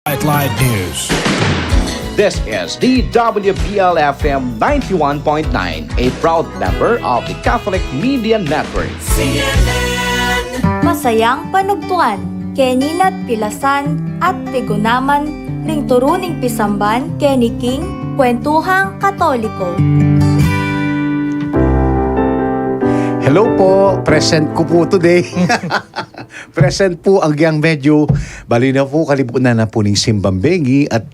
Nightline News. This is the WBL-FM 91.9, a proud member of the Catholic Media Network. Masayang panugtuan, Keninat Pilasan at Tigunaman, ring turuning pisamban, Kenny King, Kwentuhang Katoliko. Hello po, present ko po today. Present po ang giyang medyo bali na po kalipunan na po ng Simbambengi at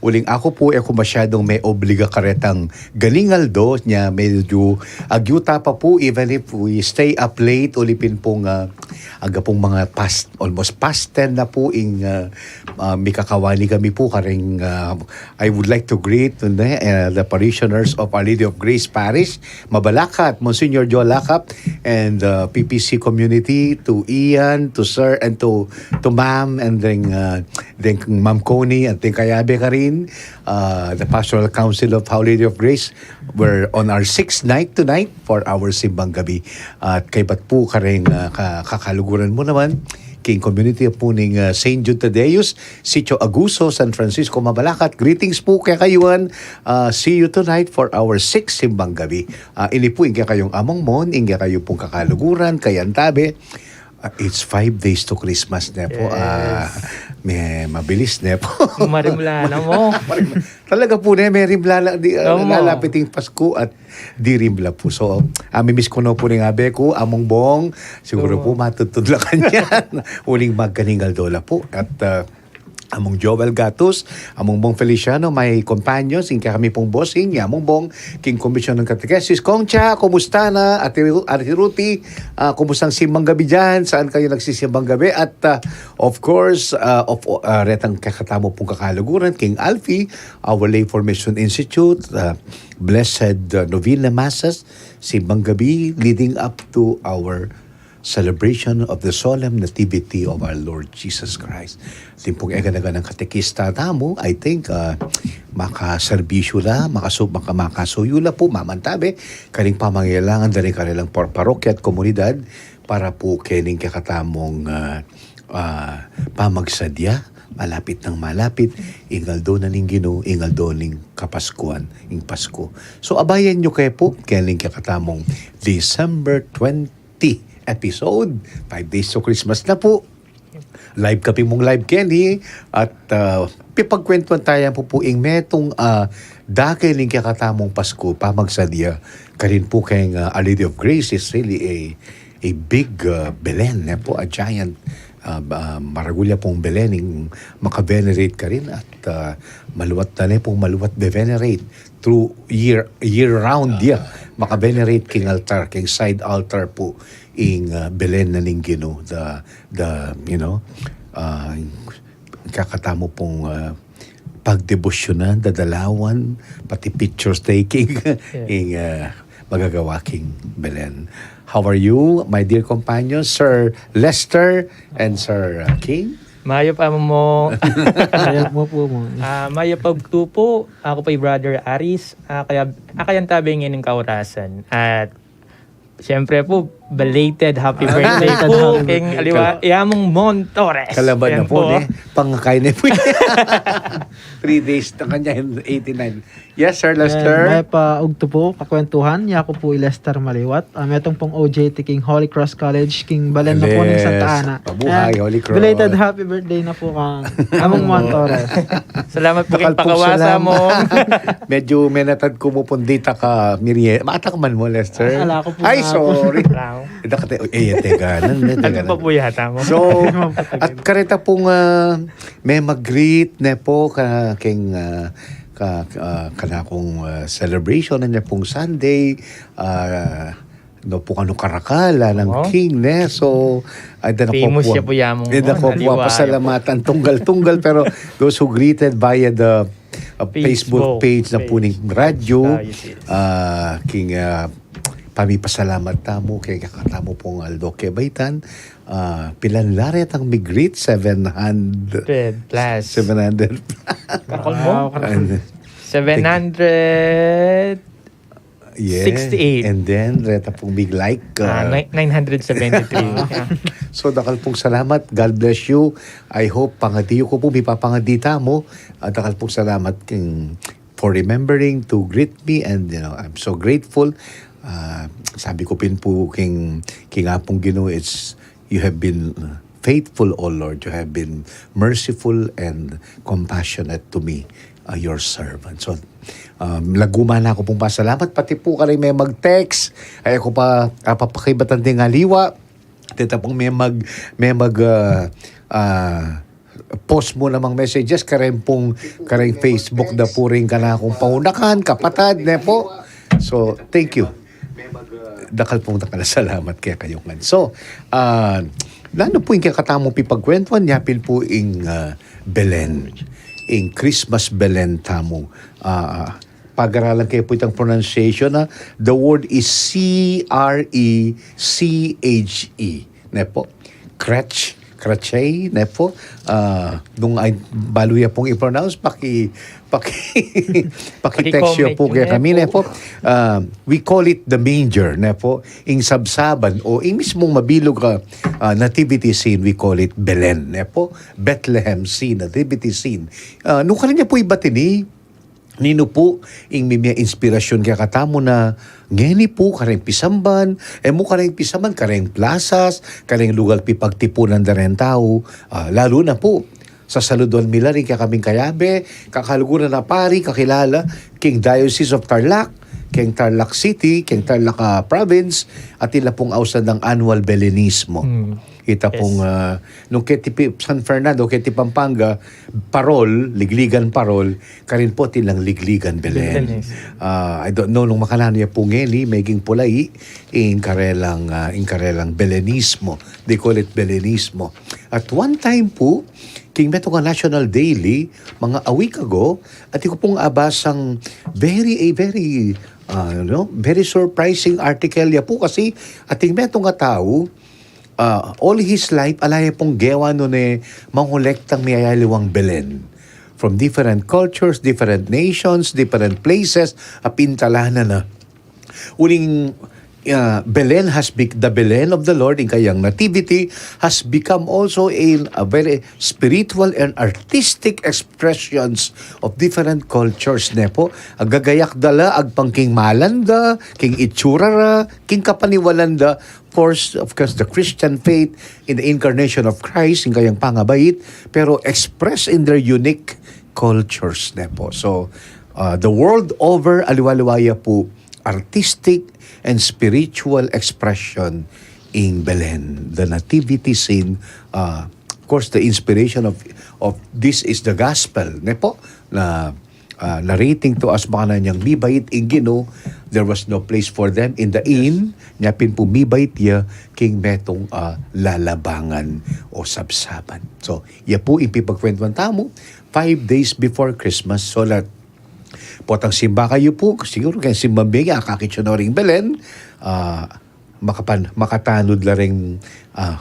uling ako po masyadong may obliga karetang galingaldo niya medyo agyuta pa po even if we stay up late ulipin pong aga pong mga almost past 10 na po may kakawani kami po karing I would like to greet the parishioners of Our Lady of Grace Parish, Mabalacat, Monsignor Joe Lacap, and PPC community, to Ian, to Sir, and to Ma'am, and then Ma'am Coney, and then Kayabe ka rin, the Pastoral Council of Our Lady of Grace. We're on our 6th night tonight for our Simbang Gabi. At kay ba't po ka rin kakaluguran mo naman, King Community po ng St. Jude Tadeus, Sitio Aguso, San Francisco, Mabalacat. Greetings po kay kayuan. See you tonight for our 6th Simbang Gabi. Ini po inga kayong among mon, inga kayo pong kakaluguran, kayantabe. It's 5 days to Christmas na po. May mabilis na po. Marimla na mo. Talaga po na, may rimla lalapiting Pasko at di rimla po. So, amimiss ko na po ng abe ko, among bong, siguro po matutudlakan yan. Uling magkaningal dola po. At among Joel Gatos, among bong Feliciano, may companions, inka kami pong bossing, among bong King Commission ng Catechesis. Kongcha, kumusta na? Ate Ruti, kumusta ang simbang gabi dyan? Saan kayo nagsisimbang gabi? At of course, retang kakatamo pong kakaluguran, King Alfie, Our Lay Formation Institute, Blessed Novena Masses, simbang gabi, leading up to our celebration of the solemn nativity of our Lord Jesus Christ. Timpong eganaga ng katekista tamo, I think, makaserbisyo la, makasuyo la po, mamantabe, karing pamangailangan dari kanilang parokya at komunidad para po kening kakatamong pamagsadya, malapit ng malapit, ingaldo na ning Ginoo, ingaldo ning Kapaskuhan, ing Pasko. So abayan nyo kayo po, kening kakatamong December 20 episode. 5 days to Christmas na po. Live kapi mong live, Kenny. At pipagkwentuan tayo po metong dahil ng kakatamong Pasko, pamagsadya, karin po kayong Our Lady of Grace is really a big Belen, po, a giant maragulya pong Belen, makavenerate ka rin at maluwat na pong maluwat be-venerate through year-round makavenerate king altar, king side altar po ing Belen na ning Ginoo, kakatamo pong pagdebosyonan, dadalawan, pati pictures taking ing magagawaking Belen. How are you, my dear companions, Sir Lester and Sir King? Mayo pa mo. Kaya mo po mo. Mayo pagtupo. Ako pa Brother Aris. Akayan tabi ng kaurasan. At siyempre po, belated happy birthday po. King Aliwa, Iamong Mon Torres. Kalaban na Yan po, pangakain na po. 3 days na kanya, 89. Yes, Sir Lester. May pa ugto po, kakwentuhan. Yako po Lester Maliwat. Metong pong OJT King Holy Cross College, King Balen na po ng Santa Ana. Pabuhay, Holy Cross. Belated happy birthday na po kang Among Mon Torres. Salamat po king pakawasa mo. Medyo menatad ko mo pong data ka, Mirie. Maatak man mo, Lester. Ala ko po Ay, na- sorry. Wow. Teka. Ano pa po yata mo? So, at kareta pong may mag-greet na po king kanakong celebration na niya pong Sunday, no po kano karakala ng King ne. So, ay na Famous siya po yamong pasalamatan tunggal-tunggal pero those who greeted via the Facebook page na po ng radyo, King pamipasalamat tamo kay kakatamo pong Aldo Kebaitan. Pilan laret ang migreet 700 plus 700 Kakol mo? And 700 68. And then, reta pong big like. 973. Yeah. So, dakal pong salamat. God bless you. I hope pangadiyo ko po, may papangadita mo. Dakal pong salamat for remembering to greet me, and I'm so grateful. Sabi ko pin po king apong Ginoo, it's you have been faithful, O Lord. You have been merciful and compassionate to me, your servant. So, laguma na ako pong pasalamat. Pati po ka rin may mag-text. Ay ako pa papakibatan din nga liwa. Tita pong may post mo namang messages. Kareng Facebook na po rin ka na akong paunakan, kapatad, ne po. So, thank you. Dakal salamat kaya kayo man. So, lalo po yung kakatamong pipagkwentuhan, yapil po yung Belen. In Christmas Belen tamo. Pag-aralan kayo po itang pronunciation na the word is C-R-E-C-H-E. Ne po? Krachay, ne po? Nung ay baluya pong i-pronounce, paki-text yun po kaya kami, ne po? We call it the manger, ne po? Ing sabsaban o ing mismong mabilog nativity scene, we call it Belen, ne po? Bethlehem scene, nativity scene. Nung kanina po ibatini, nino po, ing may inspirasyon kaya katamo na ngeni po, kareng pisamban, mo kareng pisamban, kareng plazas, kareng lugar pipagtipunan da rin tao, lalo na po, sa saluduan mila rin kaya kaming kayabe, kakaluguran na pari, kakilala, King Diocese of Tarlac, King Tarlac City, King Tarlac Province, at ila pong ausan ng annual Belenismo. Kita pong, nung keti San Fernando, keti Pampanga, parol, ligligan parol, karin po tilang ligligan Belen. I don't know, nung makalano niya po ngeni, maging pulay, in karelang Belenismo. They call it Belenismo. At one time po, king meto nga National Daily, mga a week ago, at ko pong abasang very surprising article ya po kasi ating meto nga tao, all his life, alaya pong gewa no ne manghulektang miyayaliwang Belen. From different cultures, different nations, different places, apintalanan na. Uling Belen the Belen of the Lord in kayang nativity has become also a very spiritual and artistic expressions of different cultures nepo. Agagayak dala agpang king malanda, king itsurara, king kapaniwalanda, of course the Christian faith in the incarnation of Christ in kayang pangabait, pero expressed in their unique cultures nepo. So the world over aliwaliwaya po artistic and spiritual expression in Belen, the nativity scene. Of course, the inspiration of this is the gospel, nepo, na narrating to us mga niyang mibait in Ginoo, there was no place for them in the inn, nyapin po mibait ya, king metong lalabangan o sabsaban. So, ya po ipipagkwentuhan tamo, 5 days before Christmas, so that potang simba kayo po, siguro kayo simbang bigay, akakitsyo na rin Belen, makatanod la rin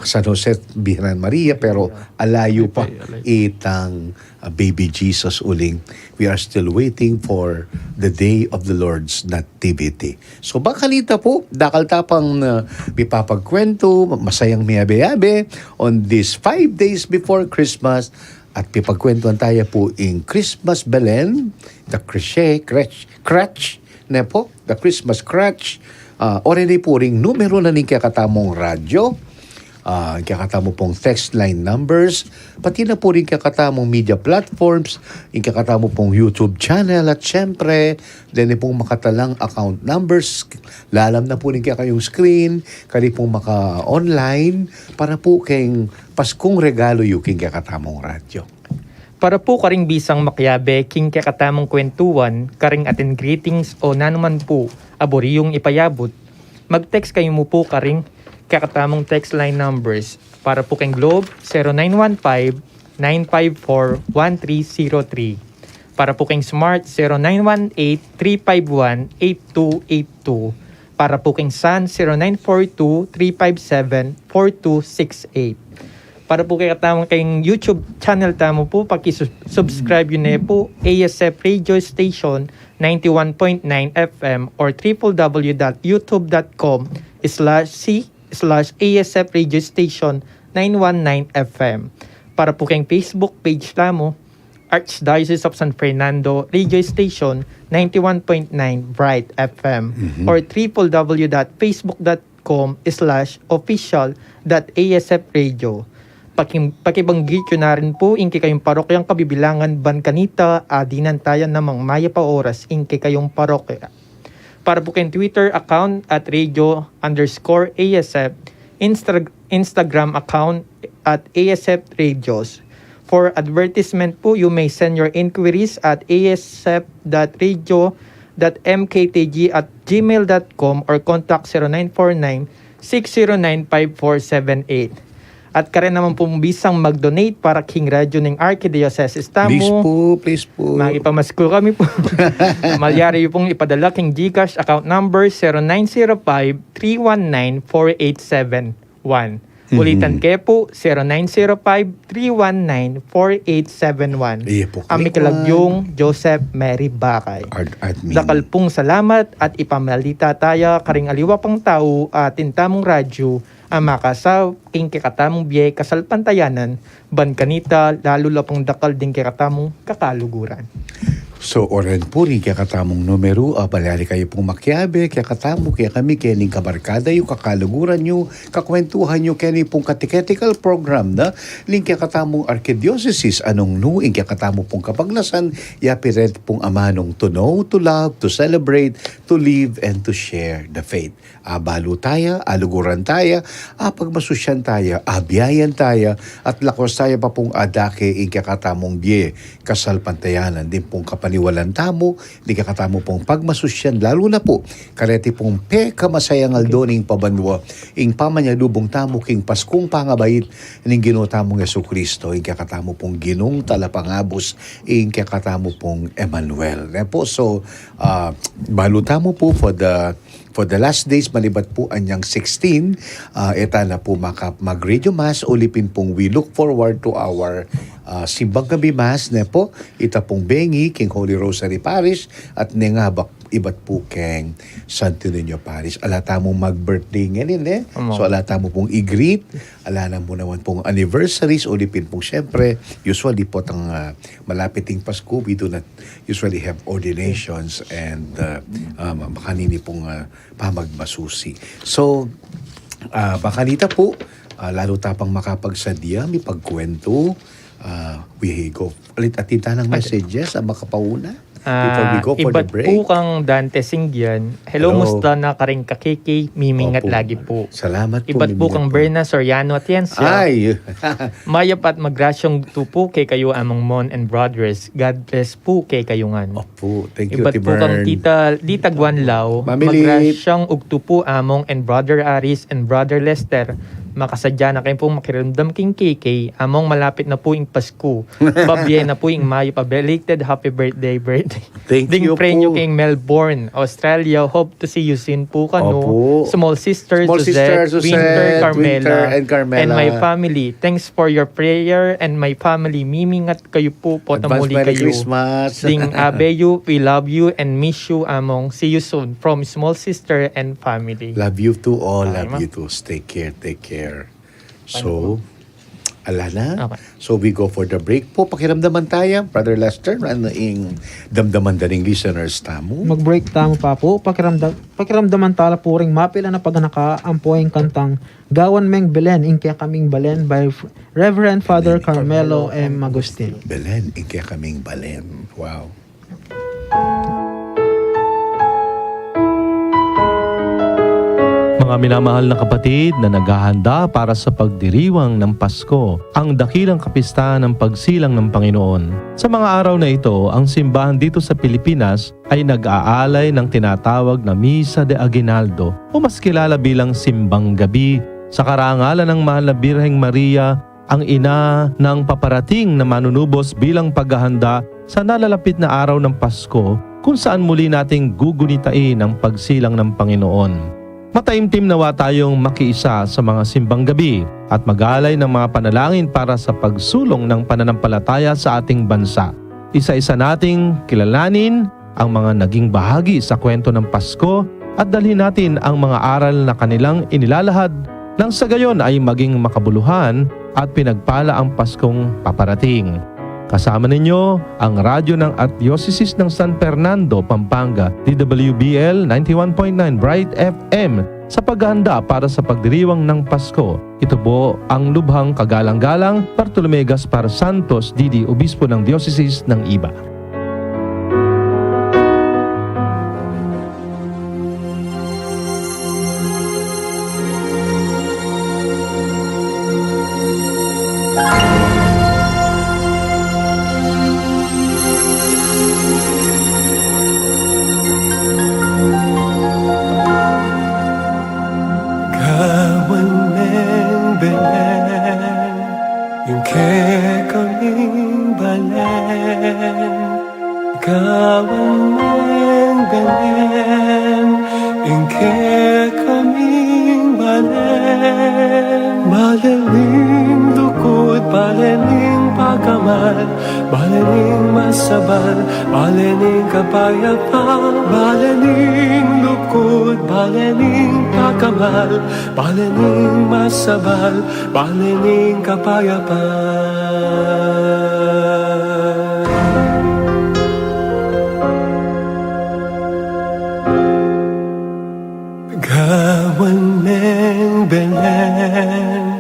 San Jose, Virgen Maria, pero alayo pa itang baby Jesus uling. We are still waiting for the day of the Lord's nativity. So bakalita po, dakal tapang pipapagkwento, masayang miyabe-yabe on these 5 days before Christmas. At pipagkwentuhan tayo po in Christmas Belen, the Crutch, ne po, the Christmas Crutch, already po ring numero na ning kakatamong radyo, kakatamong pong text line numbers, pati na po rin kakatamong media platforms, kakatamong pong YouTube channel, at syempre, din pong makatalang account numbers, lalam na po rin kayong screen, kani pong maka-online, para po kayong Paskong regalo yung king kakatamong radyo. Para po karing bisang makyabe, king kakatamong kwentuhan, karing atin greetings o nanuman po, abori yung ipayabot, mag-text kayo mo po karing kakatamong text line numbers para po kayong Globe 0915-954-1303. Para po kayong Smart 0918-351-8282. Para po kayong Sun 0942-357-4268. Para po kay katamang kayong YouTube channel tamo po, paki-subscribe yun na po, ASF Radio Station 91.9 FM or www.youtube.com/c/ASF Radio Station 919 FM. Para po kayong Facebook page tamo, Archdiocese of San Fernando Radio Station 91.9 Bright FM or www.facebook.com/official.asfradio. Pakibanggit yun na rin po inki kayong parokyang kabibilangan Bancanita, adinan tayo namang maya pa oras inki kayong parokya. Para po kayong Twitter account at radio_ASF, Instagram account at ASF Radios. For advertisement po, you may send your inquiries at asf.radio.mktg@gmail.com or contact 0949-609-5478. At karen naman po bisang mag-donate para King Radio ng Archdiocese Estamo. Please po. Magipamasko kami po. Malyari yung pong ipadala King Gcash account number 0905-319-4871. Ulitan kayo po, 0905-319-4871. Iya po. Amikalagyong Joseph Mary Bakay. Admin. Dakal pong salamat at ipamalita tayo karing aliwa pang tao at tintamong radyo ang makasaw king kikatamong biye kasalpantayanan Bancanita lalo la pong dakal din kikatamong kakaluguran. So, oran po rin kaya katamong numero, balari kayo pong makyabe, kaya katamo, kaya kami, kaya ning kabarkada, yung kakaluguran nyo, kakwentuhan nyo, kaya pong katiketical program na, ling kaya katamong Archdiocese, anong nuing, kaya katamo pong kapaglasan, yapiret pong amanong to know, to love, to celebrate, to live, and to share the faith. Balo tayo, aluguran tayo, pagmasusyan tayo, biyayan tayo, at lakos tayo pa pong adake, kaya katamong biye, kasalpantayanan, din pong kapaniwalan tamo, di kakatamo pong pagmasusyan, lalo na po, kareti pong masayang aldoning pabanwa, ing pamanyalubong tamo, king Paskong pangabait, ning ginotamong Jesucristo, ing kakatamo pong ginong talapangabos, ing kakatamo pong Emmanuel. Po, so, balo tamo po for the last days, malibat po anyang 16, eta na po mag-radio mass, ulipin pong we look forward to our simbang gabi mass na po, ita pong bengi, King Holy Rosary Parish, at nengabak ibat po keng Santo Niño Parish. Alata mo mag-birthday ngayon So alata mo pong i-greet, alana mo naman pong anniversaries, ulipin pong syempre, usually po tang malapiting Pasko, we do not usually have ordinations and makanini pong pamagmasusi. So, makanita po, lalo tapang makapagsadya, may pagkwento, we go, ulit atita ng messages, makapauna. Before we go for the Ibat break. po kang Dante Singyan. Hello, Hello. musta na karing kakiki, mimingat Opo. lagi po. Salamat po. Ibat po kang Berna Soriano Atiencio. Ay! Mayap at magrasyong tupo kay kayo among Mon and Brothers. God bless po kay kayungan. Opo, thank you, Ibat Ate po kang Bern. Tita Guanlao. Mamilit. Magrasyong ugtupo among and Brother Aris and Brother Lester. Makasadya na kayo pong makiramdam king KK. Among malapit na po yung Pasko. Babye na po yung Mayo pa. Belated happy birthday. Thank Ding you prenyo po. king Melbourne, Australia. Hope to see you soon po kano. Opo. Small sister Suzette, Winter, Carmela, and my family. Thanks for your prayer and my family. Mimingat kayo po po Advance muli Merry kayo. Christmas. Ding abeyu, we love you and miss you among. See you soon from small sister and family. Love you too all. Okay, Love ma. you too. Take care. So, ala na. Okay. So, we go for the break po. Pakiramdaman tayo, Brother Lester, ano ing damdaman daning listeners tamo. Mag-break tamo pa po. Pakiramdaman tala po ring mapila na paganaka ang poing kantang Gawan Meng Belen, Ingkya Kaming Balen by Reverend Father Carmelo M. Agustin. Belen, kaya kaming Balen. Wow. Mga minamahal na kapatid na naghahanda para sa pagdiriwang ng Pasko, ang dakilang kapistahan ng pagsilang ng Panginoon. Sa mga araw na ito, ang simbahan dito sa Pilipinas ay nag-aalay ng tinatawag na Misa de Aguinaldo o mas kilala bilang Simbang Gabi sa karangalan ng Mahal na Birheng Maria, ang ina ng paparating na manunubos bilang paghahanda sa nalalapit na araw ng Pasko kung saan muli nating gugunitain ang pagsilang ng Panginoon. Mataimtim nawa tayong makiisa sa mga simbang gabi at mag-alay ng mga panalangin para sa pagsulong ng pananampalataya sa ating bansa. Isa-isa nating kilalanin ang mga naging bahagi sa kwento ng Pasko at dalhin natin ang mga aral na kanilang inilalahad nang sa gayon ay maging makabuluhan at pinagpala ang Paskong paparating. Kasama ninyo ang radyo ng Archdiocese ng San Fernando, Pampanga, DWBL 91.9 Bright FM sa paghahanda para sa pagdiriwang ng Pasko. Ito po ang lubhang kagalang-galang Bartolome Gaspar Santos, DD, Obispo ng Diocese ng Iba. Kawan ng Belen, yung kay kaming balen. Kawan ng Belen, yung kay kaming balen. Balening lukod, balening pagkamal, balening masabal, balening kapayapaan. Balening lukod, balening pagkamal, balening masabal, balening kapayapaan. Gawan ng Belen,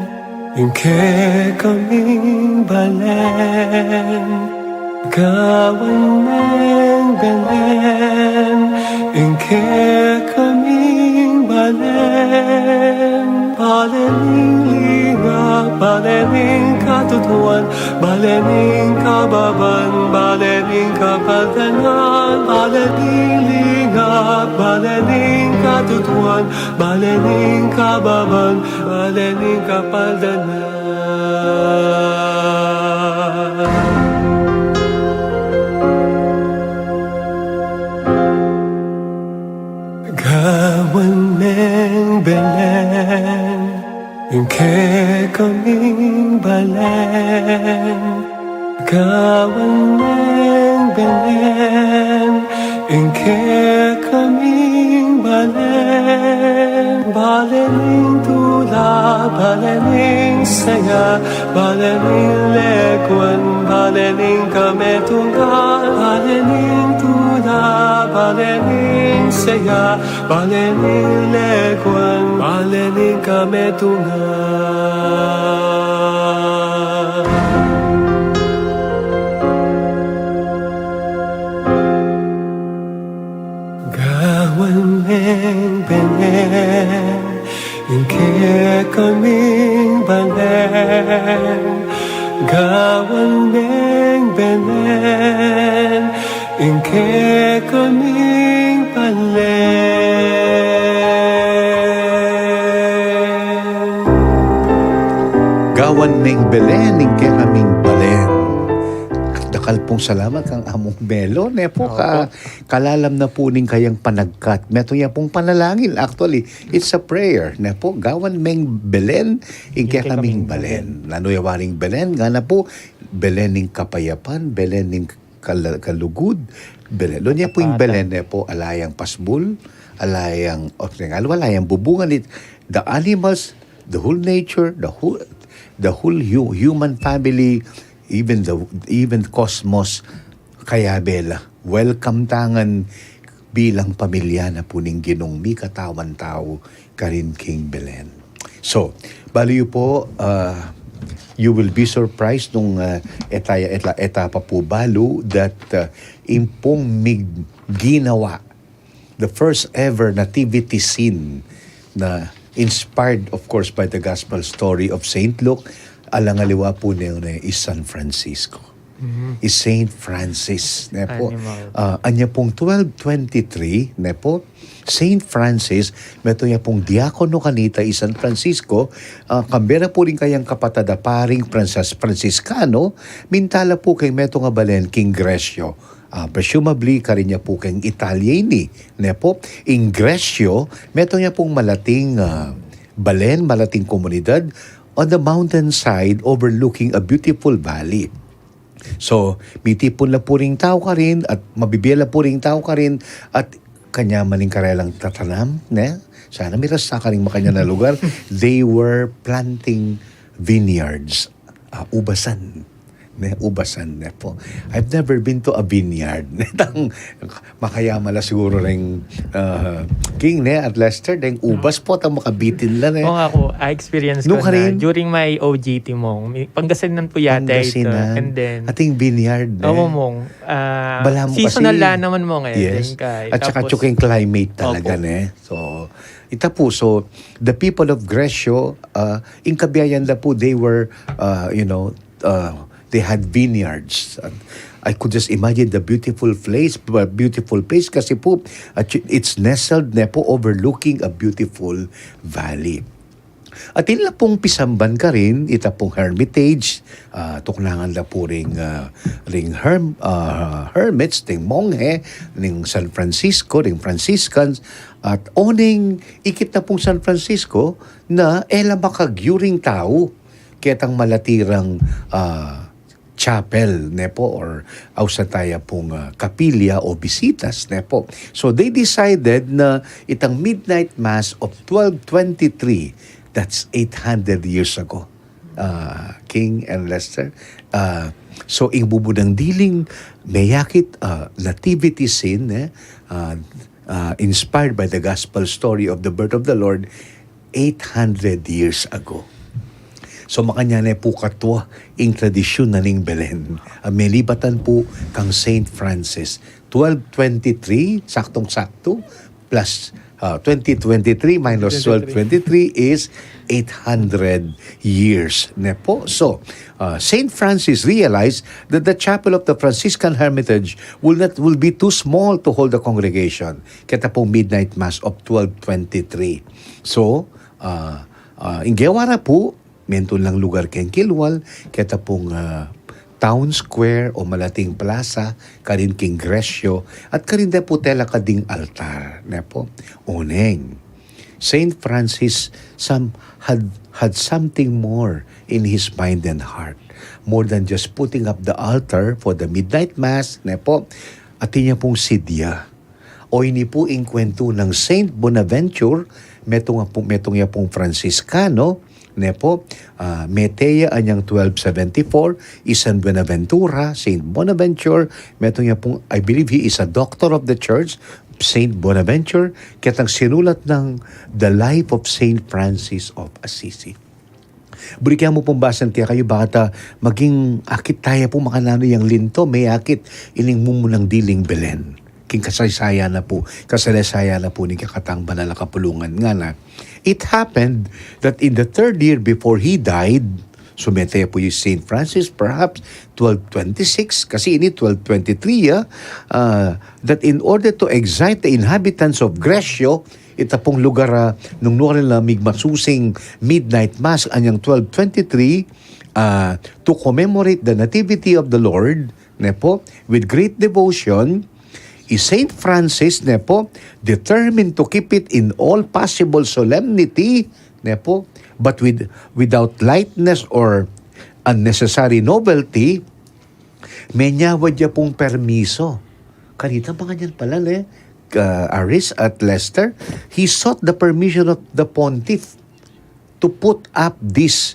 yung kay kaming balen. Gawan ng Belen, yung kay kaming balen. Balening linga, balening katutuan, balening kababan, balening kapatanan. Balening linga, balening katutuan, balening kababan, balening kapatanan. Gawan ng Belen, yung kay kaming balen. Gawan ng Belen, yung kay kaming balen. Balening tula, balening saya, balening lekwan, balening kametungan. Balening tula, balening saya, balening lekwan, balening kametungan. Gawan ng Belen, yung kay kaming balen. Gawan ng Belen, yung kay kaming balen. Gawan ng Belen, ning kay kaming balen. Dakal pong salamat kang among Melo. Nepo kalalam na po ning kayang panagkat. Meto niya pong panalangin. Actually, it's a prayer. Nepo, gawan ng Belen, ing kay kaming balen. Nanuyawaring Belen, nga na po, Belen ning kapayapan, Belen ning kalugod, Belen. Doon niya po yung Belen, nepo, alayang pasbul, alayang optingal, walayang bubungan it. The animals, the whole nature, the whole human family, even cosmos, kaya bela, welcome tangan bilang pamilya na puning ginungmi katawan tao karin King Belen. So, baliw po, you will be surprised nung etapa po balo that impong ginawa the first ever nativity scene na inspired of course by the gospel story of Saint Luke. Alangaliwa po niyo na is San Francisco. Is Saint Francis. Nepo. Anya pong 1223, nepo, Saint Francis, meto niya pong diakono kanita is San Francisco, kambera po rin kayang kapatada paring Franciscano, mintala po kay meto nga balen King Gresio, presumably karinya po keng Italiani, ne po, Ingresio, meto niya pong malating balen, malating komunidad on the mountainside overlooking a beautiful valley. So, mitipon na po ring tao ka rin at mabibiyala po ring tao ka rin at kanya maning karelang tatanam, ne? Sana miras sa karing makanya na lugar. They were planting vineyards, ubasan. Ne, ubasan ne po. I've never been to a vineyard. Netang makayama la siguro ring King ne at Lester deng ubas po tang makabitin lang eh. Oo nga po, I experienced ko No, na Karin? during my OJT mong. Pangasinan po yata ito. Pangasinan. And then, Ating vineyard ne. oo mong, Bala mo seasonal kasi- la naman mo ngayon. Yes. Kay. At saka Tapos, tsuking climate talaga Opo. ne. So ita po, so the people of Gresio, in Kabiyayan la po, they were, they had vineyards. I could just imagine the beautiful place kasi po, it's nestled na po overlooking a beautiful valley. At ila pong pisamban ka rin, ita pong hermitage, tuklangan la po ring hermits, ting monghe, ning San Francisco, ring Franciscans, at oning ikit na pong San Francisco na ela makagyuring tao, ketang malatirang chapel nepo or ausataya pong kapilya o bisitas nepo. So they decided na itang midnight mass of 1223, that's 800 years ago, King and Lester. So ing bubudang diling mayakit nativity scene inspired by the gospel story of the birth of the Lord 800 years ago. So makanya na po katwa ing tradisyon na ning Belen. May libatan po kang Saint Francis. 1223, saktong-sakto, plus 2023 minus 1223 is 800 years. Ne po. So, Saint Francis realized that the chapel of the Franciscan Hermitage will be too small to hold the congregation. Kaya po midnight mass of 1223. So, in Gewara po, menton lang lugar ken Kilwal, kaya pong town square o malating plaza, karin king Gresio, at karin po tela kading altar. Ne po, uneng. Saint Francis had something more in his mind and heart. More than just putting up the altar for the midnight mass, ne po, atin niya pong sidya. O ini po ing kwento ng Saint Bonaventure, metong niya pong Franciscano, ne po, Metea anyang 1274, San Buenaventura, Saint Bonaventure, metong niya pong, I believe he is a doctor of the church, Saint Bonaventure, kitang sinulat ng The Life of Saint Francis of Assisi. Burikan mo pong basan kaya kayo bata maging akit tayo po makanano yung linto, may akit ining mumunang diling Belen. King kasaysaya na po ni kakatang banal na kapulungan nga na. It happened that in the third year before he died, sumete po yung Saint Francis, perhaps 1226, kasi ini 1223, that in order to excite the inhabitants of Gresio, ita pong lugar nung nuwarin na migmasusing midnight mass anyang 1223, to commemorate the nativity of the Lord, ne po, with great devotion, Saint Francis, ne po, determined to keep it in all possible solemnity, ne po, but without lightness or unnecessary novelty, may nyawad niya pong permiso. Kanita pa ganyan pala, Aris at Lester, he sought the permission of the pontiff to put up this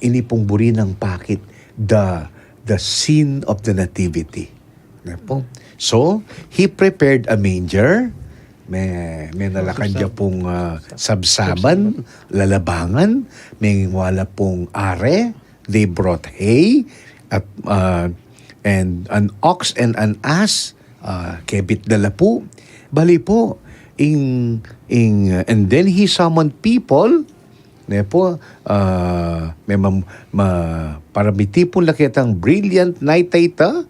inipong buri ng pakit, the scene of the nativity. Ne po? So, he prepared a manger, may nalakan niya pong sabsaban, lalabangan, may wala pong are, they brought hay, at, and an ox and an ass, kebit dala po, bali po, and then he summoned people, ne po, para mitipon lakitang brilliant night ita.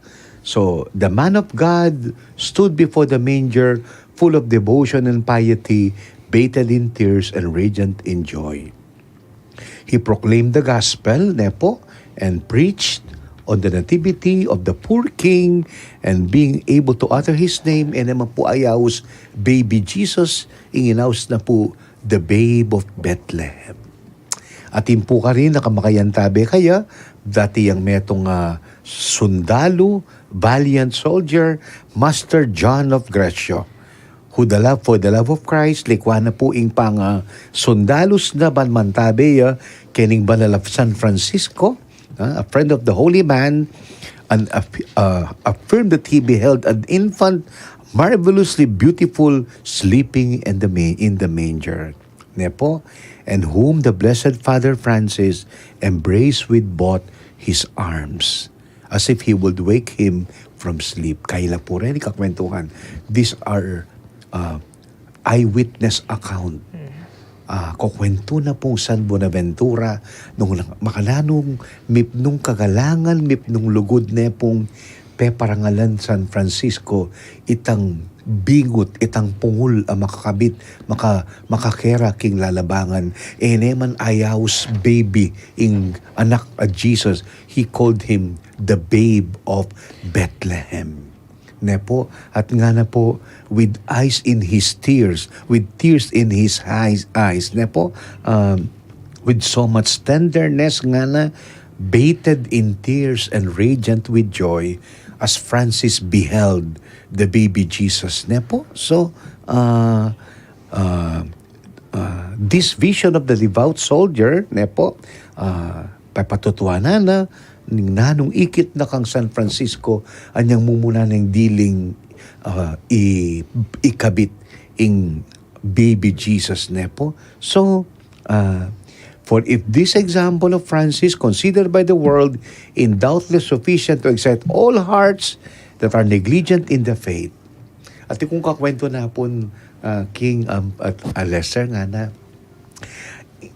So, the man of God stood before the manger, full of devotion and piety, bathed in tears and radiant in joy. He proclaimed the gospel, ne po, and preached on the nativity of the poor king and being able to utter his name, and naman po ayaws baby Jesus, inginaws na po the babe of Bethlehem. Atin po ka rin nakamakayan tabi kaya dati yung metong sundalo, valiant soldier, Master John of Grescio, who for the love of Christ, likwa na po ing pang sundalos na banmantabe kening banal of San Francisco, a friend of the Holy Man, and affirmed that he beheld an infant marvelously beautiful sleeping in the manger. Nepo, and whom the Blessed Father Francis embraced with both his arms, as if he would wake him from sleep. Kaila po rin ikakwentuhan. These are eyewitness account. Kukwento na pong San Buenaventura nung makalanong mipnong kagalangan, mipnong lugod na pong peparangalan San Francisco, itang bingot, itang pungul ang makakabit, makakera king lalabangan. Eneman ayaws baby, ing anak a Jesus, he called him the babe of Bethlehem. Nepo, at nga na po, with eyes in his tears, with tears in his eyes, nepo, with so much tenderness nga na, bathed in tears and radiant with joy, as Francis beheld the baby Jesus, nepo. So, this vision of the devout soldier, nepo, papatutuanan na, nanong ikit na kang San Francisco, anyang mumuna ng diling ikabit ing baby Jesus, nepo. So, for if this example of Francis, considered by the world, in doubtless sufficient to excite all hearts that are negligent in the faith. At kung kakwento na po, King at Lester nga na,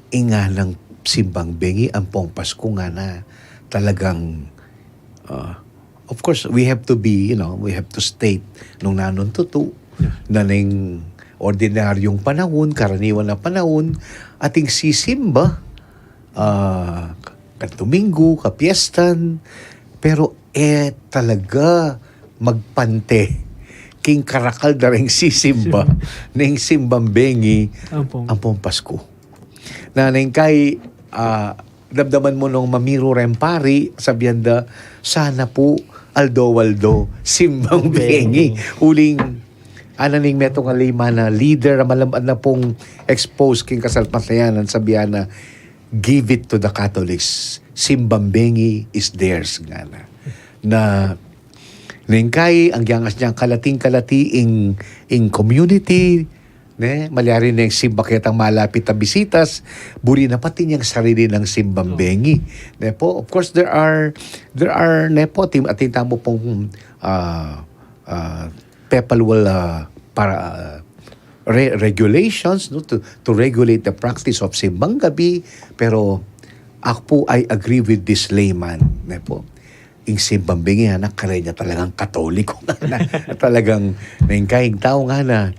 ingalang simbang bengi, ang pong Pasko nga na, talagang, of course, we have to be, we have to state nung nanon tutu, na ning ordinaryong panahon, karaniwan na panahon, ating sisimba, katumingo, kapiestan, pero talaga magpante, king karakal na rin sisimba, ning simbang bengi, ang pong Pasko. Na ning kay, damdaman mo nung mamiro rempari, sabihan da, sana po, aldo-waldo, simbang bengi. Uling, ananing metong alima na leader, malamad na pong expose king kasalpatayanan, sabihan na, give it to the Catholics. Simbang bengi is theirs nga na. Na, ningkay, ang giangas niyang kalating-kalati in community, malyari na yung simba kitang malapit na bisitas, buri na pati niyang sarili ng simbang bengi. Nepo, of course, there are nepo, ating tamo pong papal para regulations, no, to regulate the practice of simbang gabi, pero ako po, I agree with this layman, nepo. Yung simbang bengi, kalay niya talagang katoliko na talagang naingkaying tao nga na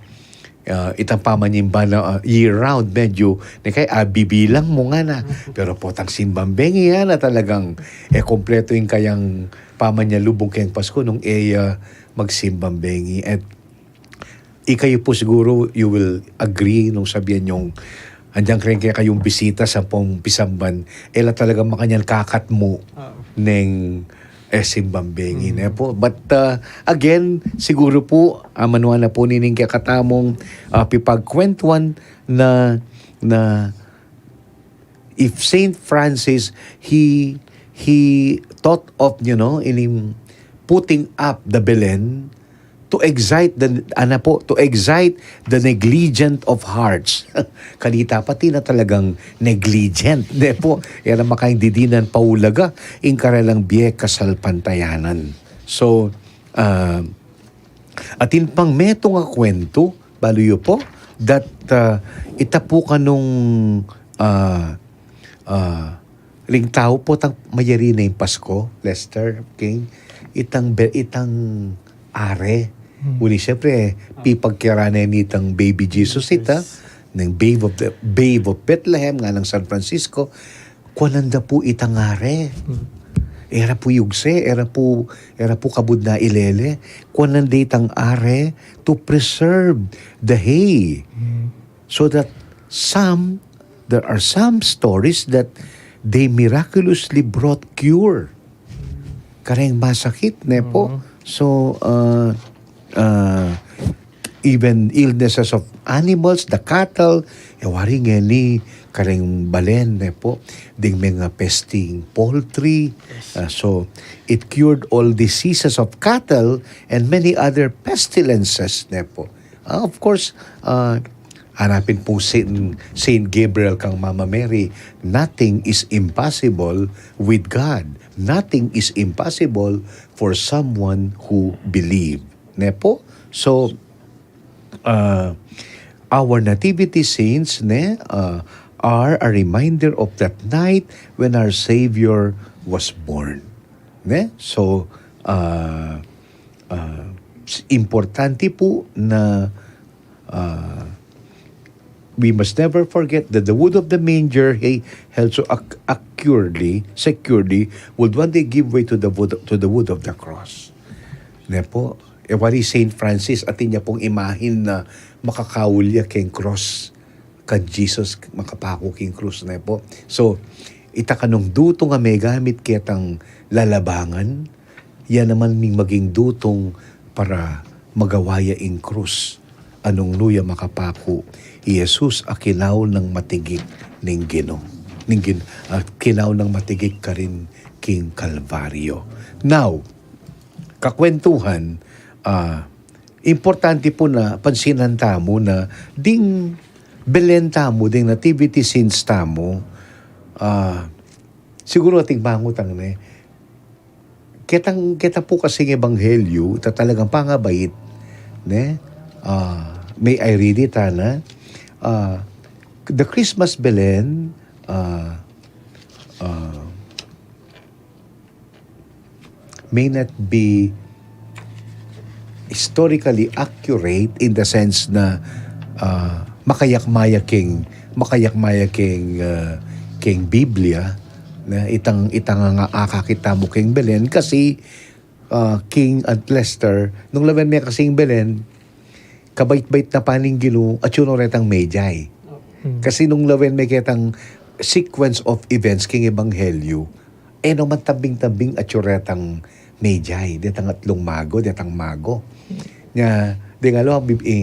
itang pamanyimba na year-round, medyo bibilang mo nga na. Pero potang simbang bengi na talagang kompleto yung kayang pamanyalubong kayang Pasko nung magsimbang bengi. At ikayo po siguro, you will agree nung sabihan yung andiyan kayong bisita sa pong Pisamban, talagang makanyang kakat mo ng simbang bengi na po. But again, siguro po, manuwa na po nining kakatamong pipagkwentuan na if Saint Francis, he thought of, in putting up the Belen to excite the negligent of hearts. Kalita pati na talagang negligent. De po, yan ang makaing didinan paulaga, ingkaralang biye kasalpantayanan. So, atin pang metong kwento, baluyo po, that ita po kanong ring tao po tang mayari na yung Pasko, Lester, King, itang are, uli siyempre, pipagkiranan nitang baby Jesus ita, ng babe of Bethlehem, nga ng San Francisco, kwananda po itangare. era po yugse, era po kabud na ilele, kuan tang are to preserve the hay. So that there are some stories that they miraculously brought cure. Kareng masakit, ne po. So, even illnesses of animals, the cattle, wari nga ni kareng balen, ne po. Ding mga pesting poultry. So, it cured all diseases of cattle and many other pestilences, ne po. Of course, hanapin po Saint Gabriel kang Mama Mary, nothing is impossible with God. Nothing is impossible for someone who believe. Ne po? So, our nativity scenes are a reminder of that night when our Savior was born. Ne? So, importante po na we must never forget that the wood of the manger held so securely would one day give way to the wood of the cross. Ne po? Wari Saint Francis atin niya pong imahin na makakawulya king cross kad Jesus makapako king cross na po. So ita kanong dutong nga may gamit kitang lalabangan, yan naman ming maging dutong para magawaya ing krus. Anong luya makapako, Jesus akinaw ng matigik ning Ginoo. Kinaw ng matigik ka rin king Kalbaryo. Now, kakwentuhan, importante po na pansinan tamo na ding Belen tamo, ding nativity scenes tamo, siguro ating bangutang kita po kasing ebanghelyo, talagang pangabait, ne? May I read it, Ana? The Christmas Belen, may not be historically accurate in the sense na makayakmaya king Biblia na itang nga akakita mo king Belen kasi King at Lester nung laban may kasing Belen kabait-bait na paning Ginoo at yun retang Magi. Kasi nung lawen may kitang sequence of events king ebanghelyo naman tabing-tabing at yun retang Magi, detang atlong mago, detang mago. Nya, ding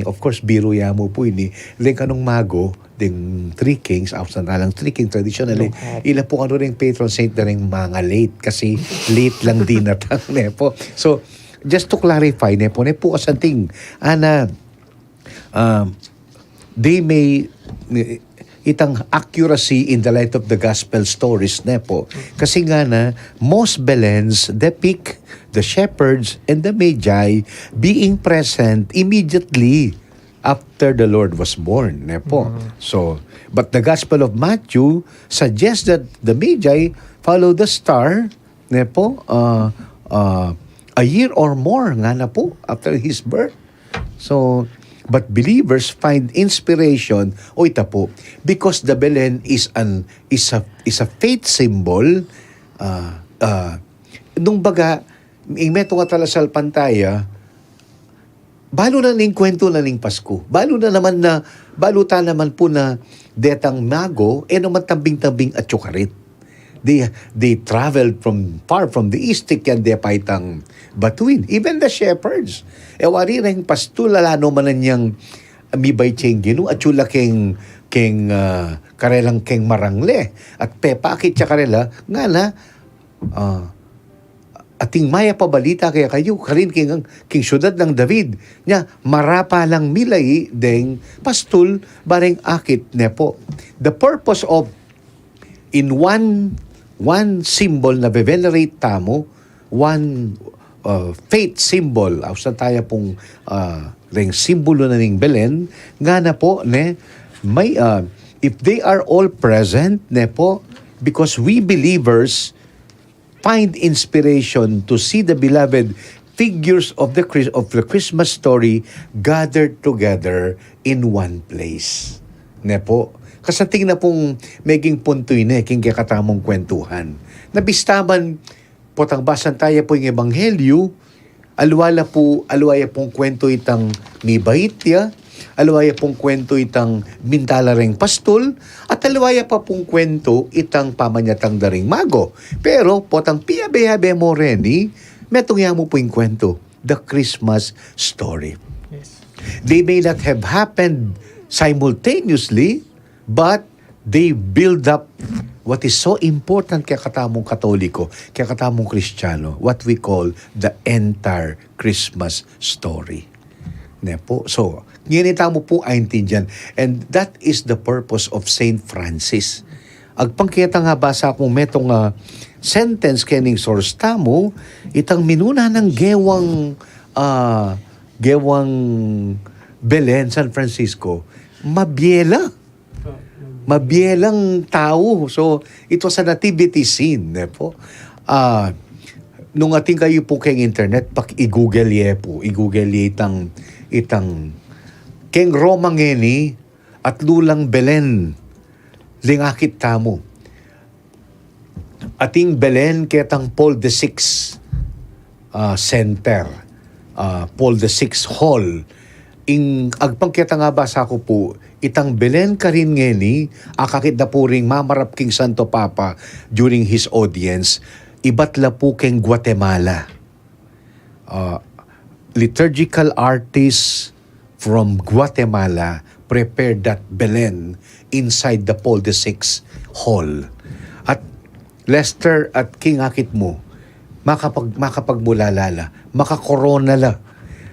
of course, biro ya mo po ini. Ding kanong mago, ding three kings, outside na lang three kings, traditionally, ila po kano ring patron saint na ring mga late, kasi late lang din natang, ne po. So, just to clarify, ne po kasanting, they may, itang accuracy in the light of the gospel stories ne po. Kasi nga na, most Belens depict the shepherds and the Magi being present immediately after the Lord was born ne po. So, but the Gospel of Matthew suggests that the Magi follow the star ne po a year or more nga na po after his birth. So, but believers find inspiration ita po because the Belen is a faith symbol nung baga meto nga tala sa pantaya balo na ning kwento na ning Pasko balo naman po na detang mago naman tabing-tabing at chukarit. They traveled far from the east kaya de paitang batuin. Even the shepherds. Wari rin pastulala no manan niyang mibay cheng Ginoo at chula keng karelang keng marangle. At pepakit siya karela nga na ating maya pabalita kaya kayo karin king syudad ng David nya marapa lang milay deng pastul bareng akit nepo. The purpose of in one symbol na venerate tamo, one faith symbol, ausan tayo pong ring simbolo na ning Belen, nga na po, may, if they are all present, po, because we believers find inspiration to see the beloved figures of the Christmas story gathered together in one place. Po, kasating na pong maging puntoy king kakatamong kwentuhan. Nabistaman potang basan tayo po yung ebanghelyo, alwaya pong kwento itang mibaitya, alwaya pong kwento itang mintalareng pastol, at alwaya pa pong kwento itang pamanyatang daring mago. Pero potang piyabe-habe mo reni, metong mo po yung kwento, the Christmas story. They may not have happened simultaneously, but they build up what is so important kaya katamong Katoliko, kaya katamong Kristiyano, what we call the entire Christmas story. Nepo. So, nginita mo po aintindihan. And that is the purpose of Saint Francis. Agpangkita nga basa kung metong sentence kening source tamo, itang minuna ng gewang Belen, San Francisco, mabielang tao. So, ito sa nativity scene. Po. Nung ating kayo po kayong internet, i-google po. I-google itang keng Roma ngeni at lulang Belen. Lingakit tamo. Ating Belen ketang Paul VI Center. Paul VI Hall. Agpangkita nga basa ko po, itang Belen ka rin ngeni, akakit na po ring mamarap king Santo Papa during his audience, ibatla po keng Guatemala. Liturgical artists from Guatemala prepared that Belen inside the Paul VI Hall. At Lester at King Akit mo, makapagmulalala, makakorona la.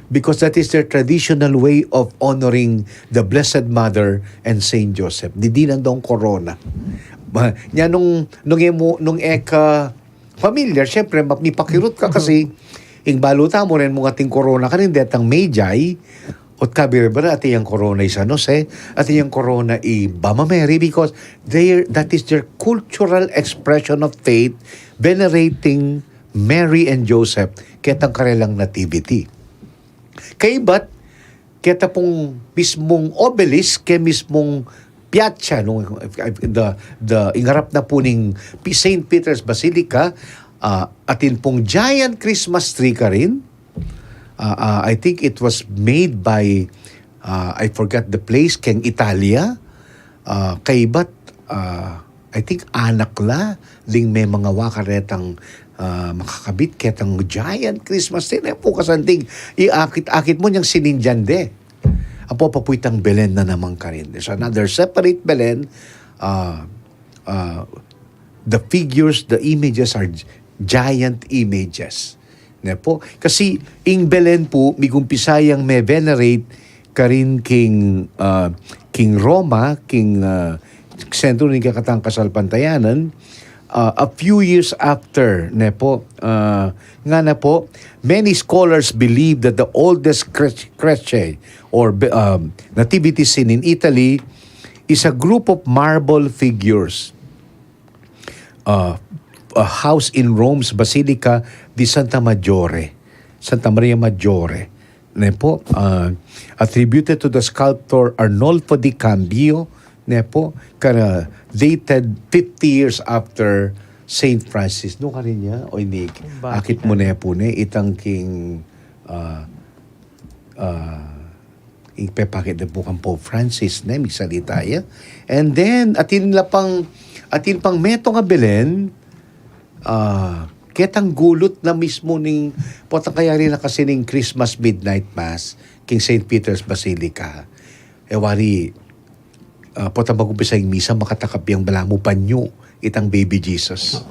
Because that is their traditional way of honoring the Blessed Mother and Saint Joseph. Di nandong corona. Nya nung eka familiar, syempre mipakirot ka kasi ing baluta mo rin mong ating corona ka rin detang Magi at kabirabara at iyang corona San Jose at iyang corona Bama Mary because that is their cultural expression of faith venerating Mary and Joseph ketang karelang nativity. Kaibat, kaya pong mismong obelisk, kaya mismong piazza, the ingarap na po ng St. Peter's Basilica, atin pong giant Christmas tree ka rin. I think it was made by, I forgot the place, keng Italia. Kaibat, I think anak la, ling may mga wakaretang makakabit ketang giant Christmas tree. Po kasanting, iakit-akit mo niyang sinindyan de. Apo papuitang Belen na naman ka rin. There's another separate Belen. The figures, the images are giant images. Po? Kasi ing Belen po, migumpisayang may venerate ka rin King Roma, King sentro ni kakatang kasalpantayanan. A few years after, nga na po, many scholars believe that the oldest creche or nativity scene in Italy is a group of marble figures. A house in Rome's Basilica di Santa Maria Maggiore. Attributed to the sculptor Arnolfo di Cambio, dated 50 years after Saint Francis. No ka rin niya? O hindi, akit mo na po na itang king ipepakit na po kang Pope Francis na may salita ya. And then, atin pang meto nga Belen, ketang gulot na mismo ning potang kaya rin na kasi ning Christmas Midnight Mass King St. Peter's Basilica. Ewari, potang mag-umpisa yung misa, makatakap yung balamu panyo, itang baby Jesus.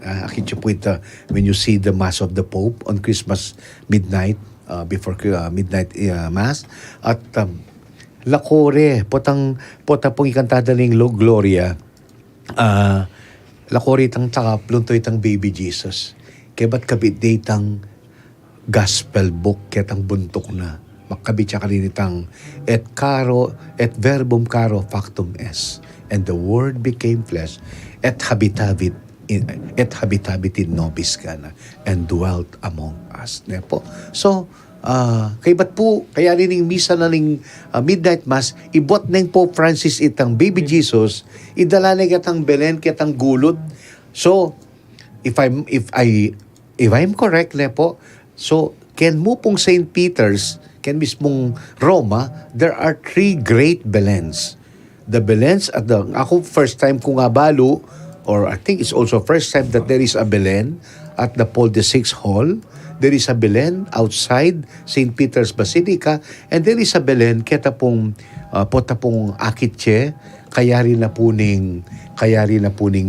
Akit po ito, when you see the Mass of the Pope on Christmas midnight, before midnight Mass, at lakore, potang pong ikantada ng Lo Gloria, lakore itang takaplunto itang baby Jesus. Kaya ba't kabit itang gospel book, kaya itang buntok na, makabit siya kalinitang et verbum caro factum est, and the word became flesh et habitavit in nobis kana and dwelt among us. So kay ba't po kaya rin yung misa na ning midnight mass ibot ng Pope Francis itang baby Jesus idala na kitang Belen kitang gulot. So if I if I'm correct na po, so ken mo pong St. Peter's, ken mismong Roma, there are 3 great Belens. The Belens at ako first time ko nga balo, or I think it's also first time that there is a Belen at the Paul VI Hall. There is a Belen outside St. Peter's Basilica, and there is a Belen keta pong pota pong akitche, kaya rin na po ning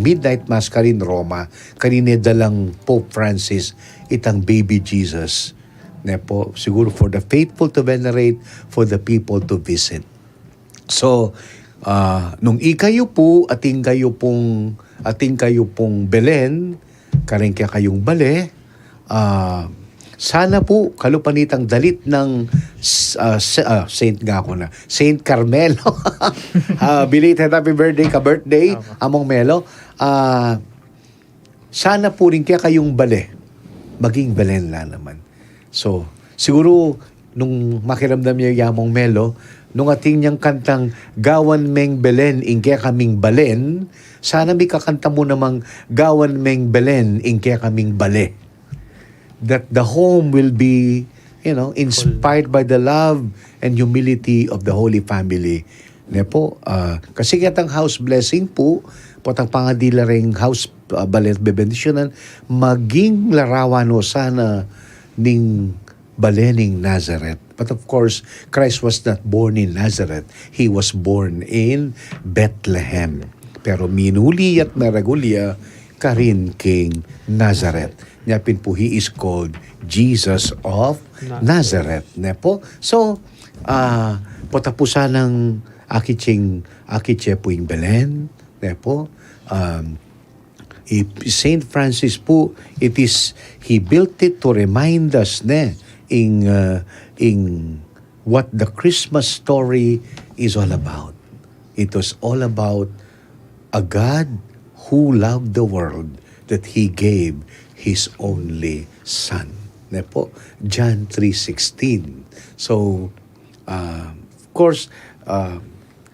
midnight mass karin Roma, kanine dalang Pope Francis itang baby Jesus. Ne po, siguro for the faithful to venerate, for the people to visit. So, nung ikayo po, ating kayo pong Belen, karing kayong bale, sana po kalupanitang dalit ng Saint Carmelo. Belated happy birthday ka-birthday, Among Melo. Sana po rin kayong bale, maging Belen na naman. So, siguro, nung makiramdam niya Among Melo, nung ating niyang kantang Gawan Meng Belen, ingkaya kaming balen, sana may kakanta mo namang Gawan Meng Belen, ingkaya kaming bale. That the home will be, inspired by the love and humility of the Holy Family. Po, kasi kitang house blessing po, potang pangadila ring house balet bebendisyonan, maging larawan o sana ning balening Nazareth. But of course, Christ was not born in Nazareth. He was born in Bethlehem. Pero minuli at maragulya karin king Nazareth. Nyapin po, he is called Jesus of Nazareth. Po? So, potapusan ng akitche po yung Belen. Po? Saint Francis po, he built it to remind us in what the Christmas story is all about. It was all about a God who loved the world that He gave His only Son. Po? John 3:16. So, of course,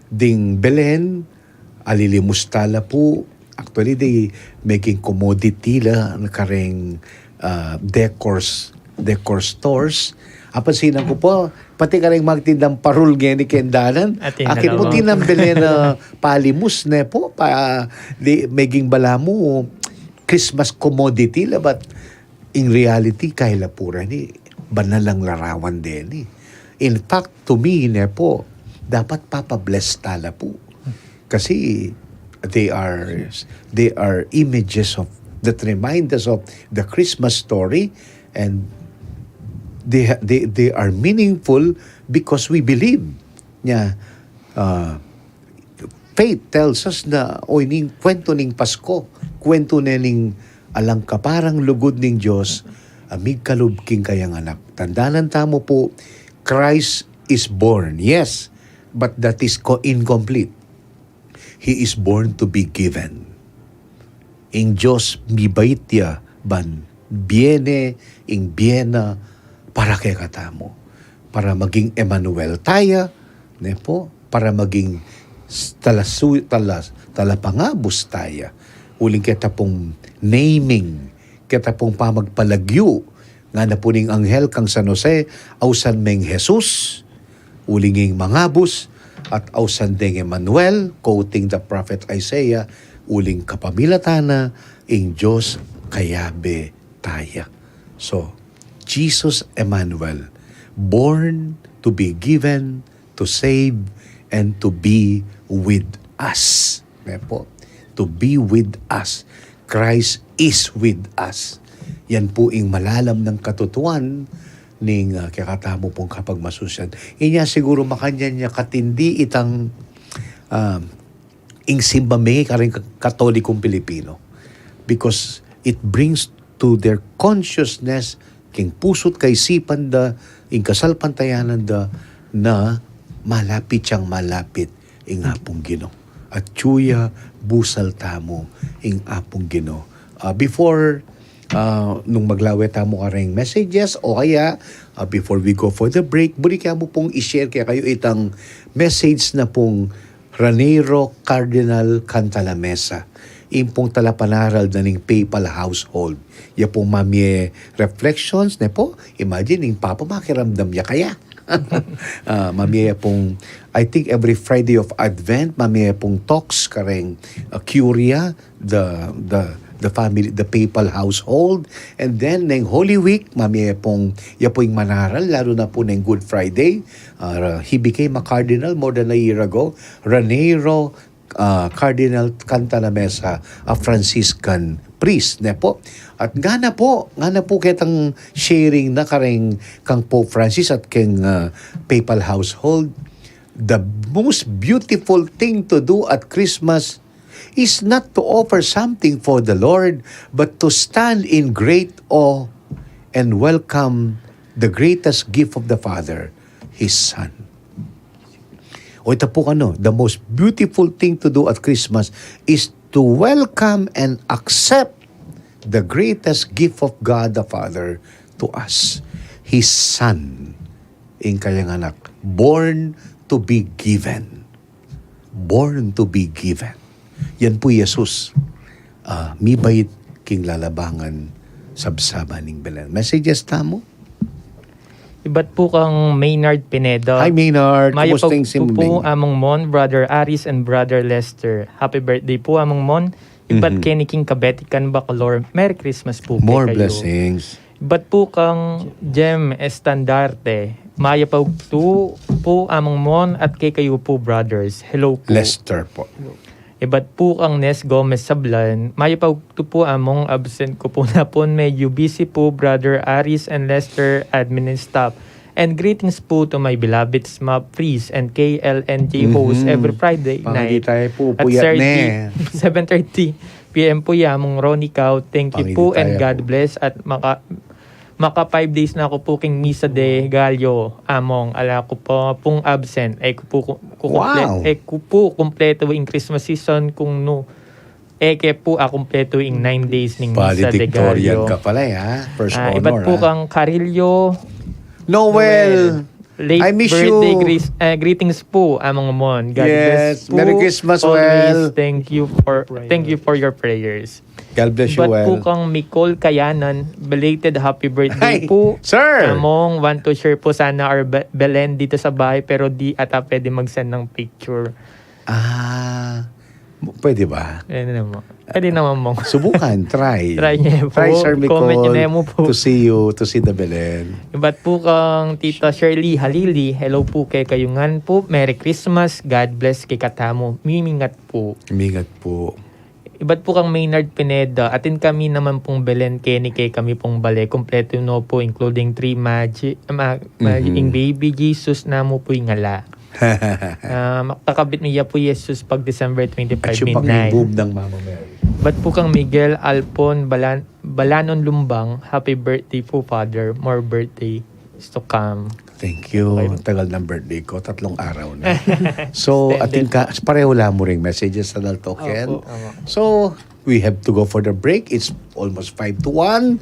ding Belen, alilimustala po. Actually, they making commodity la na kareng decor stores. Apansinan ko po, pati kareng magtindang parul ngayon ni Kendanan. Akin mo tinambili na palimus na po, maging bala mo, Christmas commodity la, but in reality, kahila pura ni, banalang larawan din. In fact, to me, po, dapat papabless tala po. Kasi, they are images of that remind us of the Christmas story, and they are meaningful because we believe. Faith tells us na ning kwento ning Pasko, kwento na ning alang kaparang lugod ning Diyos, amig kalubking kayang anak. Tandanan tamo po, Christ is born. Yes, but that is incomplete. He is born to be given. In Diyos mibaitya ban biene ing biena para kay katamo. Para maging Emmanuel taya, po, para maging talapangabos taya. Uling kita pong naming, kita pong pamagpalagyo, nga na po ning anghel kang San Jose, ausan meng Jesus, ulinging mangabos, at ausan ding Emmanuel, quoting the prophet Isaiah, uling kapamilatana, ing Diyos kayabe taya. So, Jesus Emmanuel, born to be given, to save, and to be with us. Po? To be with us. Christ is with us. Yan po ing malalam ng katutuan ning kakatamo pong kapag masusyan. Inya siguro makanya niya katindi itang ing simbame karing katolikong Pilipino. Because it brings to their consciousness king pusot kay sipan da ing kasalpantayanan da na malapit siyang malapit ing apong Ginoo. At tsuya busal tamo ing apong Ginoo. Before nung maglawet tamo kareng messages o kaya before we go for the break, buli kaya mo pong i-share kaya kayo itang message na pong Raniero Cardinal Cantalamessa. impong talapanaral na ning PayPal household. Ya pong mamye reflections, ne po, imagine, ning papa makiramdam ya kaya. Mamye pong, I think every Friday of Advent, mamye pong talks kareng Curia, the family, the PayPal household. And then, neng Holy Week, mamye pong, ya po yung manaral, lalo na po neng Good Friday. He became a cardinal more than a year ago. Ranero, Cardinal Cantalamessa, a Franciscan priest, ne po. At nga na po kitang sharing na kareng kang Pope Francis at kang PayPal household. The most beautiful thing to do at Christmas is not to offer something for the Lord, but to stand in great awe and welcome the greatest gift of the Father, His Son. O ito po the most beautiful thing to do at Christmas is to welcome and accept the greatest gift of God the Father to us, His Son, in kanyang anak, born to be given. Born to be given. Yan po Jesus. Mibait king lalabangan sabsaba ning Belen. Messages tamo? Iba't po kang Maynard Pinedo. Hi Maynard, Maya kumusta yung po simbing? among mon, Brother Aris and Brother Lester. Happy birthday po among mon. Iba't Kenny King Kabetikan Bacolor. Merry Christmas po More kayo. blessings. Iba't po kang Jem Estandarte. Maya po among mon at kay kayo po brothers. Hello po. Lester po. Iba't po kang Nes Gomez Sablan. Maya po among absent ko po na po. Medyo busy po Brother Aris and Lester admin and staff. And greetings po to my beloved SMAP Freeze and KLNJ host every Friday night Pangiti tayo po, at puyat ne. 7:30 PM po yamong Ronnie Cow. Thank you po Pangiti and tayo God po. bless at maka 5 days na ako po king Misa de Gallo among ala ko po pong absent ay ko po Wow. kumpleto in Christmas season kung no eke po kumpleto in 9 days ning Misa de Valedictorian Gallo. ka pala First honor. Iba't po kang Carillo Noel. late I miss birthday you. greetings po among mon. God Yes. bless po. Merry Christmas, Always Well. thank you for your prayers. God bless you, But po well. kang Nicole Kayanan, belated happy birthday Hi, po. sir. Among want to share po sana our Belen dito sa bahay pero di ata pwede mag-send ng picture. Pwede ba? Pwede naman mo. Subukan, try. Try niya po. Try, Sir Comment Nicole, niya mo po. to see the Belen. Iba't po kang Tita Shirley Halili. Hello po kay Kayungan po. Merry Christmas. God bless kay Katamo. Mimingat po. Migat po. Iba't po kang Maynard Pineda. Atin kami naman pong Belen Kenny kay kami pong bale. Kompleto no po including 3 magic baby Jesus na mo po yung ngala. Makakabit niya po Jesus pag December 25 At yung midnight. pang-boom ng Mama Mary. Ba't po kang Miguel Alpon Balanon Lumbang. Happy birthday po, Father. More birthday is to come. Thank you. Tagal ng birthday ko. 3 araw na. So, ating pareho lang mo ring messages sa Daltoken. So, we have to go for the break. It's almost 5 to 1.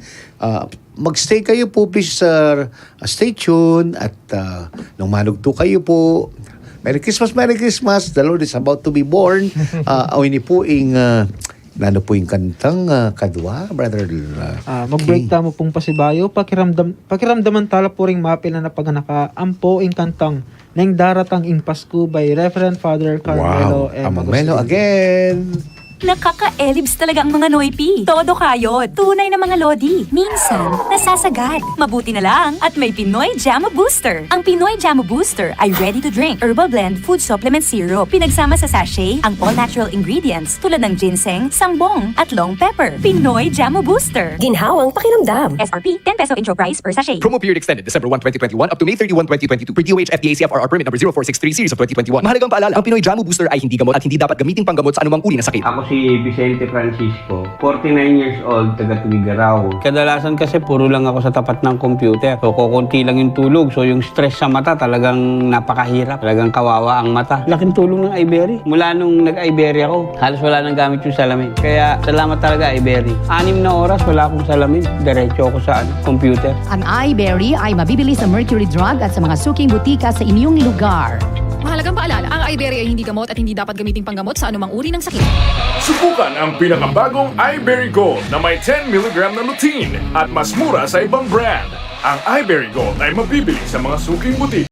Magstay kayo po, please, sir. Stay tuned. At nung manugto kayo po, Merry Christmas, Merry Christmas. The Lord is about to be born. Awini po nano po yung kantang kadwa, brother? Mag-break tamo pong pasibayo, pakiramdaman tala po ring mapila na paganaka, ampo ing kantang neng daratang ing Pasko by Reverend Father Carmelo Wow, M. Amamelo Agustin. again. Nakaka-elibs talaga ang mga Noipi. Todo kayod. Tunay na mga Lodi. Minsan, nasasagad. Mabuti na lang at may Pinoy Jamo Booster. Ang Pinoy Jamo Booster ay ready-to-drink herbal blend food supplement syrup. Pinagsama sa sachet ang all-natural ingredients tulad ng ginseng, sambong at long pepper. Pinoy Jamo Booster. Ginhawang pakiramdam. SRP, 10 peso intro price per sachet. Promo period extended December 1, 2021 up to May 31, 2022 per DOH FDA CFRR permit number 0463 series of 2021. Mahalagang paalala, ang Pinoy Jamo Booster ay hindi gamot at hindi dapat gamiting panggamot sa anumang uri ng sakit. Ako si Vicente Francisco, 49 years old, taga Tugigaraw. Kadalasan kasi puro lang ako sa tapat ng computer. So kukunti lang yung tulog. So yung stress sa mata talagang napakahirap. Talagang kawawa ang mata. Laking tulong ng iBerry. Mula nung nag-iBerry ako, halos wala nang gamit yung salamin. Kaya salamat talaga iBerry. 6 na oras wala akong salamin. Diretso ako sa computer. Ang iBerry ay mabibili sa Mercury Drug at sa mga suking butika sa inyong lugar. Mahalagang paalala, ang Iberia ay hindi gamot at hindi dapat gamiting panggamot sa anumang uri ng sakit. Subukan ang pinakabagong iBerry Gold na may 10 mg na lutein at mas mura sa ibang brand. Ang iBerry Gold ay mabibili sa mga suking butik.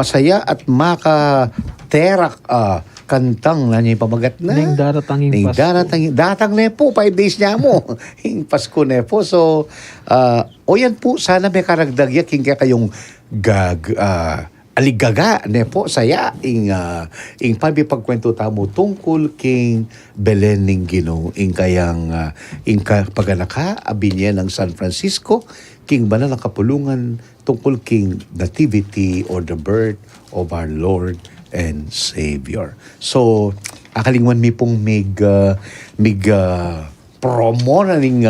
Masaya at makaterak kantang na niya pamagat na. Ning daratanging Ning Pasko. datang na po, 5 days niya mo. Yung Pasko na po. So, o yan po, sana may karagdagya king kayong aligaga na po saya ing pagkwento tamo tungkol king Belen ning Ginoo ing kayang ing paganaka abinya ng San Francisco king banal na kapulungan tungkol king nativity or the birth of our Lord and Savior. So akalingwan mi pong mig promo na ning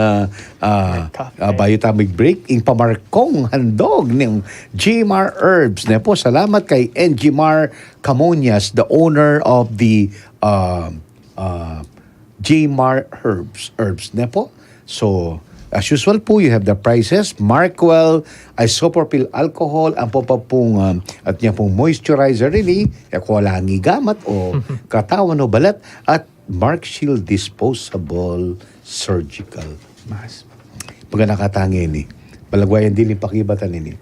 bayo ta break ing pamarkong handog ng Jmar Herbs. Ne po, salamat kay Jmar Camonias, the owner of the Jmar Herbs. Ne po. So, as usual po, you have the prices. Markwell isopropyl alcohol, ang po pa pong at niya pong moisturizer really, wala ang igamat o katawan o balat, at Mark Shield disposable surgical mask. Pagka nakatangi ni, palagwayan din pakibatan ni.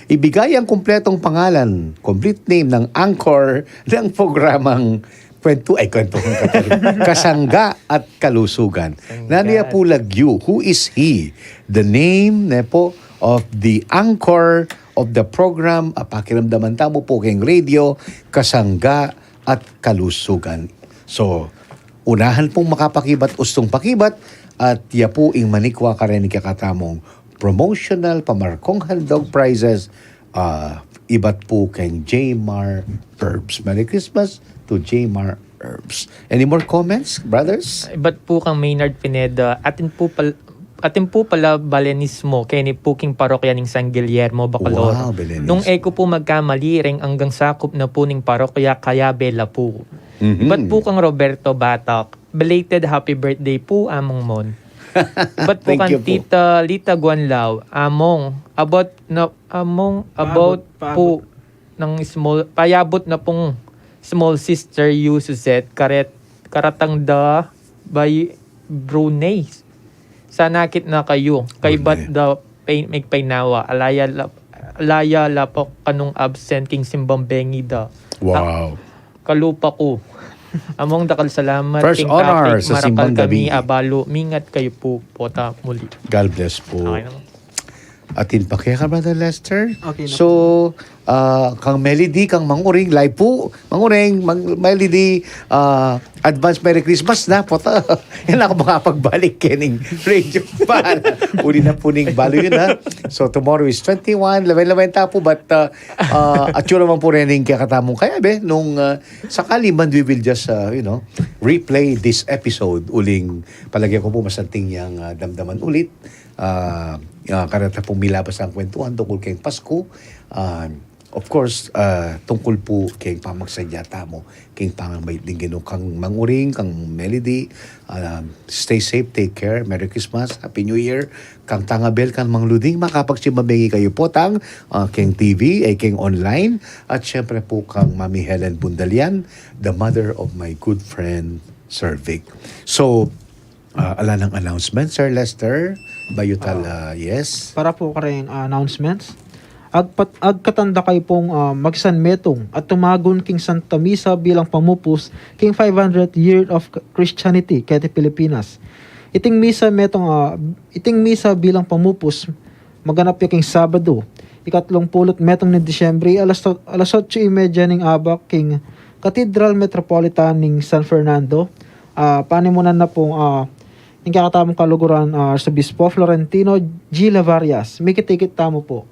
Ibigay ang kumpletong pangalan, complete name ng anchor ng programang Kasangga at Kalusugan. Naniya po Lagyu, who is he? The name na po of the anchor of the program, pakiramdaman tamo po keng radio, Kasangga at Kalusugan. So, unahan pong makapakibat, ustong pakibat, at ya po ing manikwa ka rin kakatamong promotional pamarkong handog prizes, ibat po keng Jmar Herbs. Merry Christmas to Jmar Herbs. Any more comments, brothers? Iba't po kang Maynard Pineda, atin po atin po pala balenismo kaya ni Puking Parokya ng San Guillermo, Bacolod. Wow, Belenis. Nung eko po magkamali ring hanggang sakop na po ng parokya kaya Bella po. Ba't po kang Roberto Batak? Belated happy birthday po among mon. Ba't po Thank kang you po. Tita Lita Guanlao? About po ng small, payabot na pong small sister you Suzette karatang da by Brunei. Sanakit na kayo. Kay bat da magpainawa. Alaya lapok kanong absent king simbambengi da. Wow. Kalupa ko. Among dakal salamat. First king honor Kapit, sa simbang marakal kami gabi. abalo. Mingat kayo po. Pota muli. God bless po. Okay naman. Atin pa kaya ka, Brother Lester? Okay na So, kang Melody, kang Manguring, live po. Manguring, Melody, advance Merry Christmas na. Pota, yan ako makapagbalik kening radio. Uli na po ning balo yun, ha? So, tomorrow is 21, 11 po. But, at yun naman po rin yung kakatamong kaya, nung sakali man, we will just, replay this episode. Uling, palagyan ko po masanting yung damdaman ulit. Karata pong milabas ang kwentuhan tungkol kay Pasko. Of course, tungkol po kay pamagsadyata mo, kay pangambay din gino kang Manguring, kang Melody. Stay safe, take care, Merry Christmas, Happy New Year. Kang Tangabel, kang Mangluding, makapagsimabingi kayo po tang keng TV, keng online. At syempre po kang Mami Helen Bundalian, the mother of my good friend, Sir Vic. So, ala ng announcement, Sir Lester. Bayutal, yes. Para po karing announcements. Agkatanda kayo pong magsanmetong at tumagon king Santa Misa bilang pamupus king 500 year of Christianity kete Pilipinas. Iting misa bilang pamupus maganap king Sabado, ikatlong pulot metong ni Disyembre alas 8:30 ning abak king Cathedral Metropolitan ning San Fernando. Panimunan na pong yung kakatamong kaluguran sa Bispo Florentino G. Lavarias. May kitikit tamo po.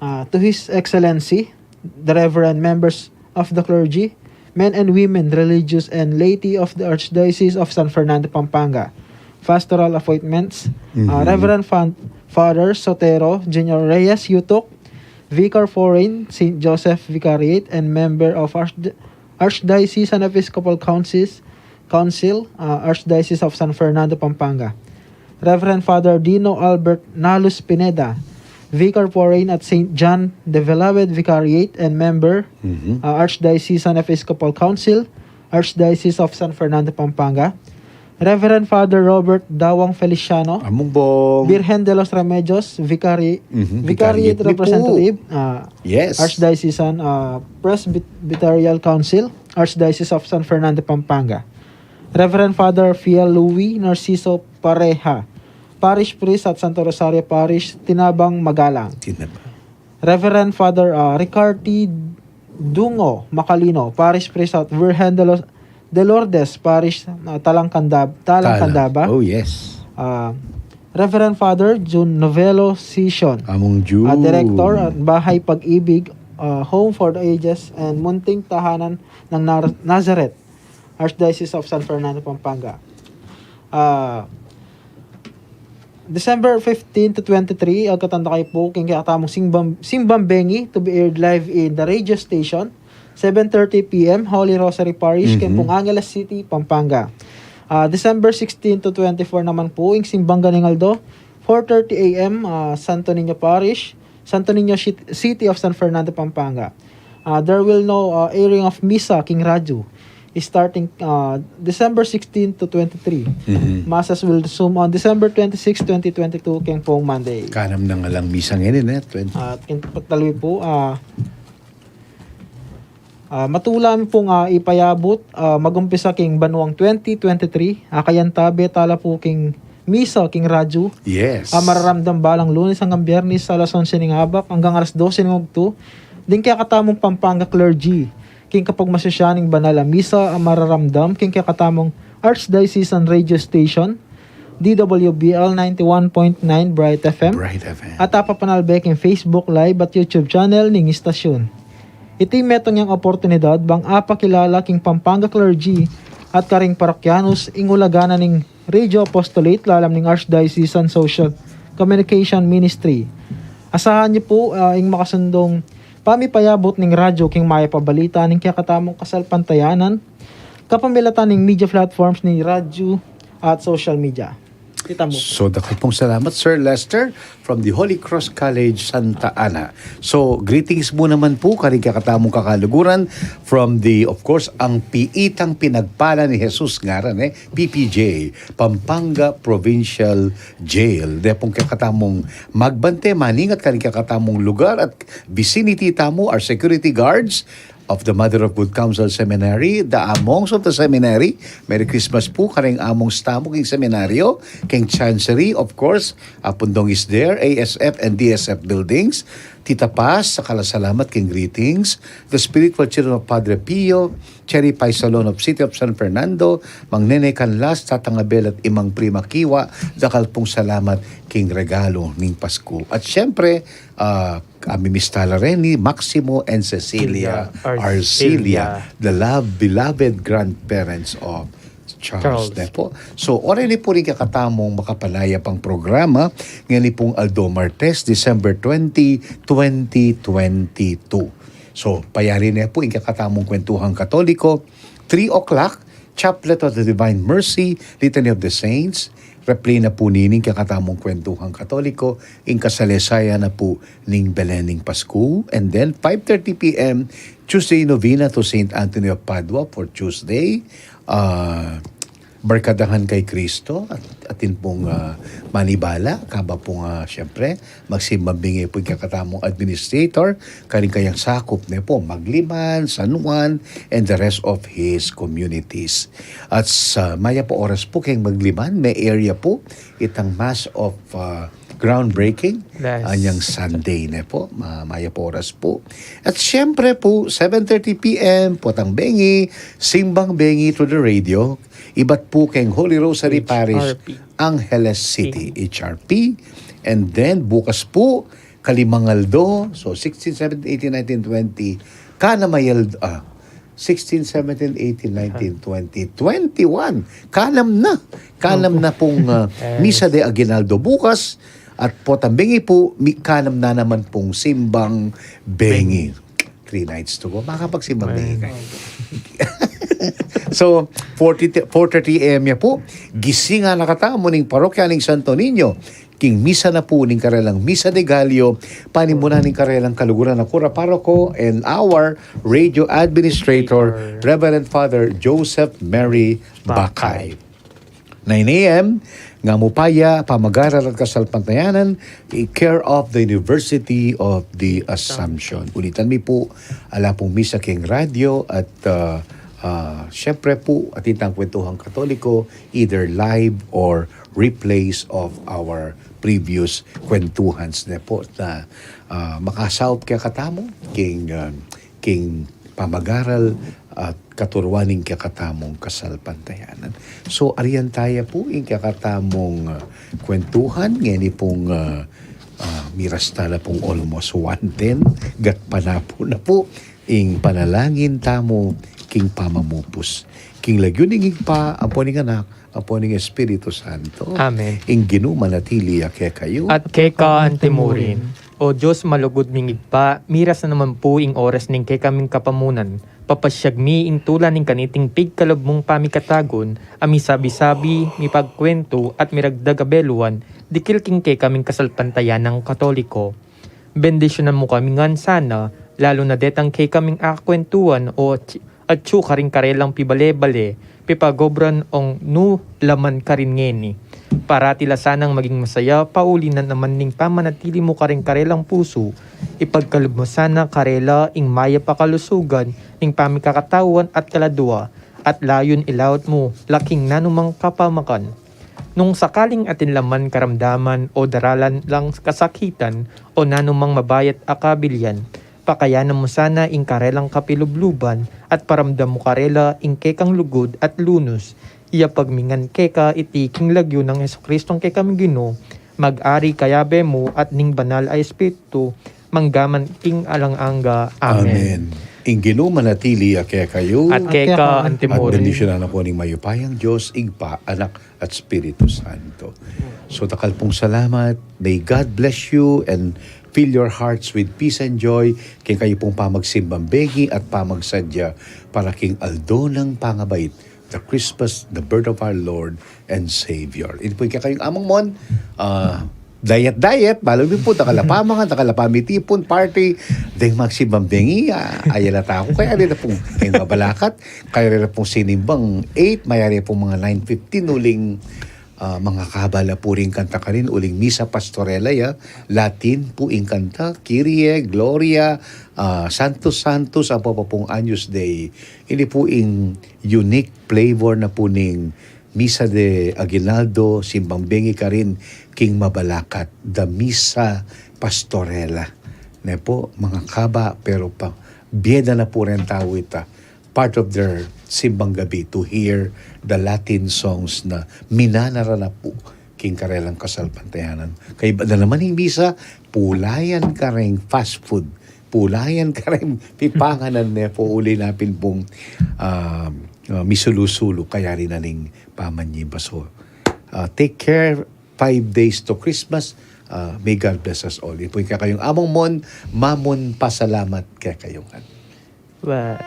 To His Excellency, the Reverend members of the clergy, men and women, religious and laity of the Archdiocese of San Fernando, Pampanga, pastoral appointments, Reverend Father Sotero Jr. Reyes Yutok, Vicar Foreign, St. Joseph Vicariate, and member of Archdiocesan Episcopal Council, Archdiocese of San Fernando, Pampanga. Reverend Father Dino Albert Nalus Pineda, Vicar Foreign at St. John the Beloved Vicariate and member, Archdiocesan Episcopal Council, Archdiocese of San Fernando, Pampanga. Reverend Father Robert Dawang Feliciano, Amungbong, Virgen de los Remedios, Vicariate Representative, yes. Archdiocesan Presbyterial Council, Archdiocese of San Fernando, Pampanga. Reverend Father Fiel Louis Narciso Pareja, Parish Priest at Santo Rosario Parish, Tinabang, Magalang. Reverend Father Ricardi Dungo Macalino, Parish Priest at Virgen de Lourdes Parish, Talang Candaba. Oh, yes. Reverend Father June Novelo Sison, Among June. Director at Bahay Pag-ibig, Home for the Ages and Munting Tahanan ng Nazareth, Archdiocese of San Fernando, Pampanga. December 15 to 23, agkatanda kayo po king katamong Simbambengi to be aired live in the radio station, 7:30 p.m. Holy Rosary Parish, Kempong Angeles City, Pampanga. December 16 to 24 naman po ing Simbang Ganingaldo, 4:30 a.m. Santo Niño Parish, Santo Niño City of San Fernando, Pampanga. There will no airing of Misa King Raju starting December 16 to 23. Masses will resume on December 26, 2022, King Pong Monday. Kanam na nga lang misa ngayon, 20. At pagtaloy po, matulam pong ipayabot, magumpisa king Banuang 2023, kayantabi tala po king Misa king Raju. Yes. Mararamdam balang Lunes hanggang Biyernes alas 11 ng abak hanggang alas 12 ng ugto. Din kaya katamong Pampanga clergy. King kapag masasyaning banala misa mararamdam king kaya katamong Archdiocesan Radio Station DWBL 91.9 Bright FM. Bright FM. At papanalbek king Facebook Live at YouTube channel ning istasyon. Iti metong yang oportunidad bang apakilala king Pampanga clergy at karing parokyanos ingulagana ning Radio Apostolate, lalam ng Archdiocesan Social Communication Ministry. Asahan niyo po yung makasundong pamipayabot ng radyo king maya pabalita ng kakatamong kasalpantayanan, kapamilatan ng media platforms ni radyo at social media. Kita mo. So, dakil pong salamat, Sir Lester from the Holy Cross College, Santa Ana. So, greetings mo naman po, karing kakatamong kakaluguran from the, of course, ang piitang pinagpala ni Jesus ngaran, PPJ, Pampanga Provincial Jail. Dahil pong kakatamong magbante, maningat karing kakatamong lugar at vicinity tamo, our security guards, of the Mother of Good Counsel Seminary, the amongs of the seminary. Merry Christmas po karing amongs tamo king seminaryo, king chancery, of course, Apundong is there, ASF and DSF buildings. Tita Paz, salamat king greetings. The spiritual children of Padre Pio, Cherry Pie Salon of City of San Fernando, Mang Nene Canlas, Tatangabel at Imang Prima Kiwa, dakal pong salamat king regalo ning Pasko. At syempre, Miss Talareni, Maximo and Cecilia Arcilia, the beloved grandparents of Charles. Po. So, already po rin kakatamong makapalaya pang programa ngayon pong Aldo Martes, December 20, 2022. So, payari na po yung kakatamong kwentuhang Katoliko, 3 o'clock, Chaplet of the Divine Mercy, Litany of the Saints, replay na po nining kakatamong kwentuhang Katoliko, in kasalesaya na po ning Belening Pasko, and then 5:30 p.m. Tuesday Novena to St. Anthony of Padua for Tuesday, barkadahan kay Kristo at atin pong manibala kaba pong syempre magsimbabingi po yung kakatamong administrator karing kayang sakop na po Magliman, San Juan and the rest of his communities. At sa maya po oras po kayong Magliman, may area po itang mass of groundbreaking anyang Sunday na po, maya po oras po. At syempre po 7:30 p.m. Potang Bengi, Simbang Bengi to the radio. Iba't po keng Holy Rosary Parish, Angeles City, HRP. And then, bukas po, Kalimangaldo, so 16, 17, 18, 19, 20, Kanamayaldo, 16, 17, 18, 19, 20, 21, Kanam na pong Misa de Aguinaldo bukas, at Potambengi po, Kanam na naman pong Simbang Bengi. 3 nights to go. Makakapagsimbang Bengi kayo. So, 4:30 a.m. po, gising nga nakatamo ning parokya ning Santo Niño, king misa na po ning karelang Misa de Gallo, panimuna ning karelang kaluguran na Kura Paroko and our radio administrator, Reverend Father Joseph Mary Bakay. 9 a.m., nga mupaya, pamag-aral at kasalpantayanan, care of the University of the Assumption. Ulitan mi po, ala pong misa king radio at syempre po, atintang kwentuhang Katoliko, either live or replays of our previous kwentuhans na po na makasaup kaya katamo, king pamag-aral at katuruaning kaya katamong kasalpantayanan. So, ariyan tayo po yung kaya katamong kwentuhan, ngayon pong miras tala pong almost 1:10, gatpanapo na po, ing panalangin tamo, king pamamupos. King lagyuning pa, aponing anak, aponing Espiritu Santo. Amen. Ing ginumanatili kaya kayo. At keka antemurin. O Diyos malugod mingig pa, miras na naman po ing oras ning kay kaming kapamunan. Papasyag mi ing tulan ning kaniting pigkalab mong pamikatagon, ami sabi-sabi, mi pagkwento at miragdag abeluan, dikil king kay kaming kasalpantayan ng Katoliko. Bendisyonan mo kami ngan sana, lalo na detang kay kaming akwentuan o at karing karelang pibale-bale, pipagobran ong nu laman karin ngeni. Para tila sanang maging masaya, pauli na naman ning pamanatili mo karing karelang puso, ipagkalub mo sana karela ing maya pakalusugan, ing pamikakatawan at kaladwa, at layon ilawat mo, laking nanumang kapamakan. Nung sakaling atin laman karamdaman o daralan lang kasakitan o nanumang mabayat akabilyan, pakayanan mo sana ing karelang kapilubluban at paramdam mo karela ing kekang lugod at lunos. Iya pagmingan keka iti king lagyo ng Jesucristong kekam Ginoo, mag-ari kayabe mo at ning banal ay espiritu, manggaman king alang-anga. Amen. Ingino manatili kaya kayo. At kay ka At Antimori. bendisyonan na po ng mayupayang Diyos, Igpa, Anak, at Espiritu Santo. So takal pong salamat. May God bless you and fill your hearts with peace and joy. Kaya kayo pong pamagsimbang bengi at pamagsadya para king Aldo ng pangabait. The Christmas, the birth of our Lord and Savior. Ito po kayong amang mon. Diet, balawin po, takalapamangan, takalapamitipon, party, dahil magsibambengi, ayalata ako, kaya rin na pong kayong mabalakat, kaya rin na pong sinimbang 8, mayari pong mga 9:15, uling mga kabala po rin kanta ka rin, uling Misa Pastorela, Latin po ing kanta, Kyrie, Gloria, Santos Santos, ang pong Agnus Dei. Ini po ing unique flavor na po ning Misa de Aguinaldo, Simbang Bengi ka rin, King Mabalakat, the Misa Pastorela. Na po, mga kaba, pero pa, biyeda na po rin tao ita. Part of their simbang gabi to hear the Latin songs na minanara na po King Karelang Kasalpantayanan. Kaya na naman yung Misa, pulayan ka rin fast food. Pulayan ka rin pipanganan na po uli napin pong misulusulo kaya rin na ning pamanyiba. So, take care. 5 days to Christmas. May God bless us all. Ipoy ka kayong among mon, mamon pasalamat kaya kayong. Well,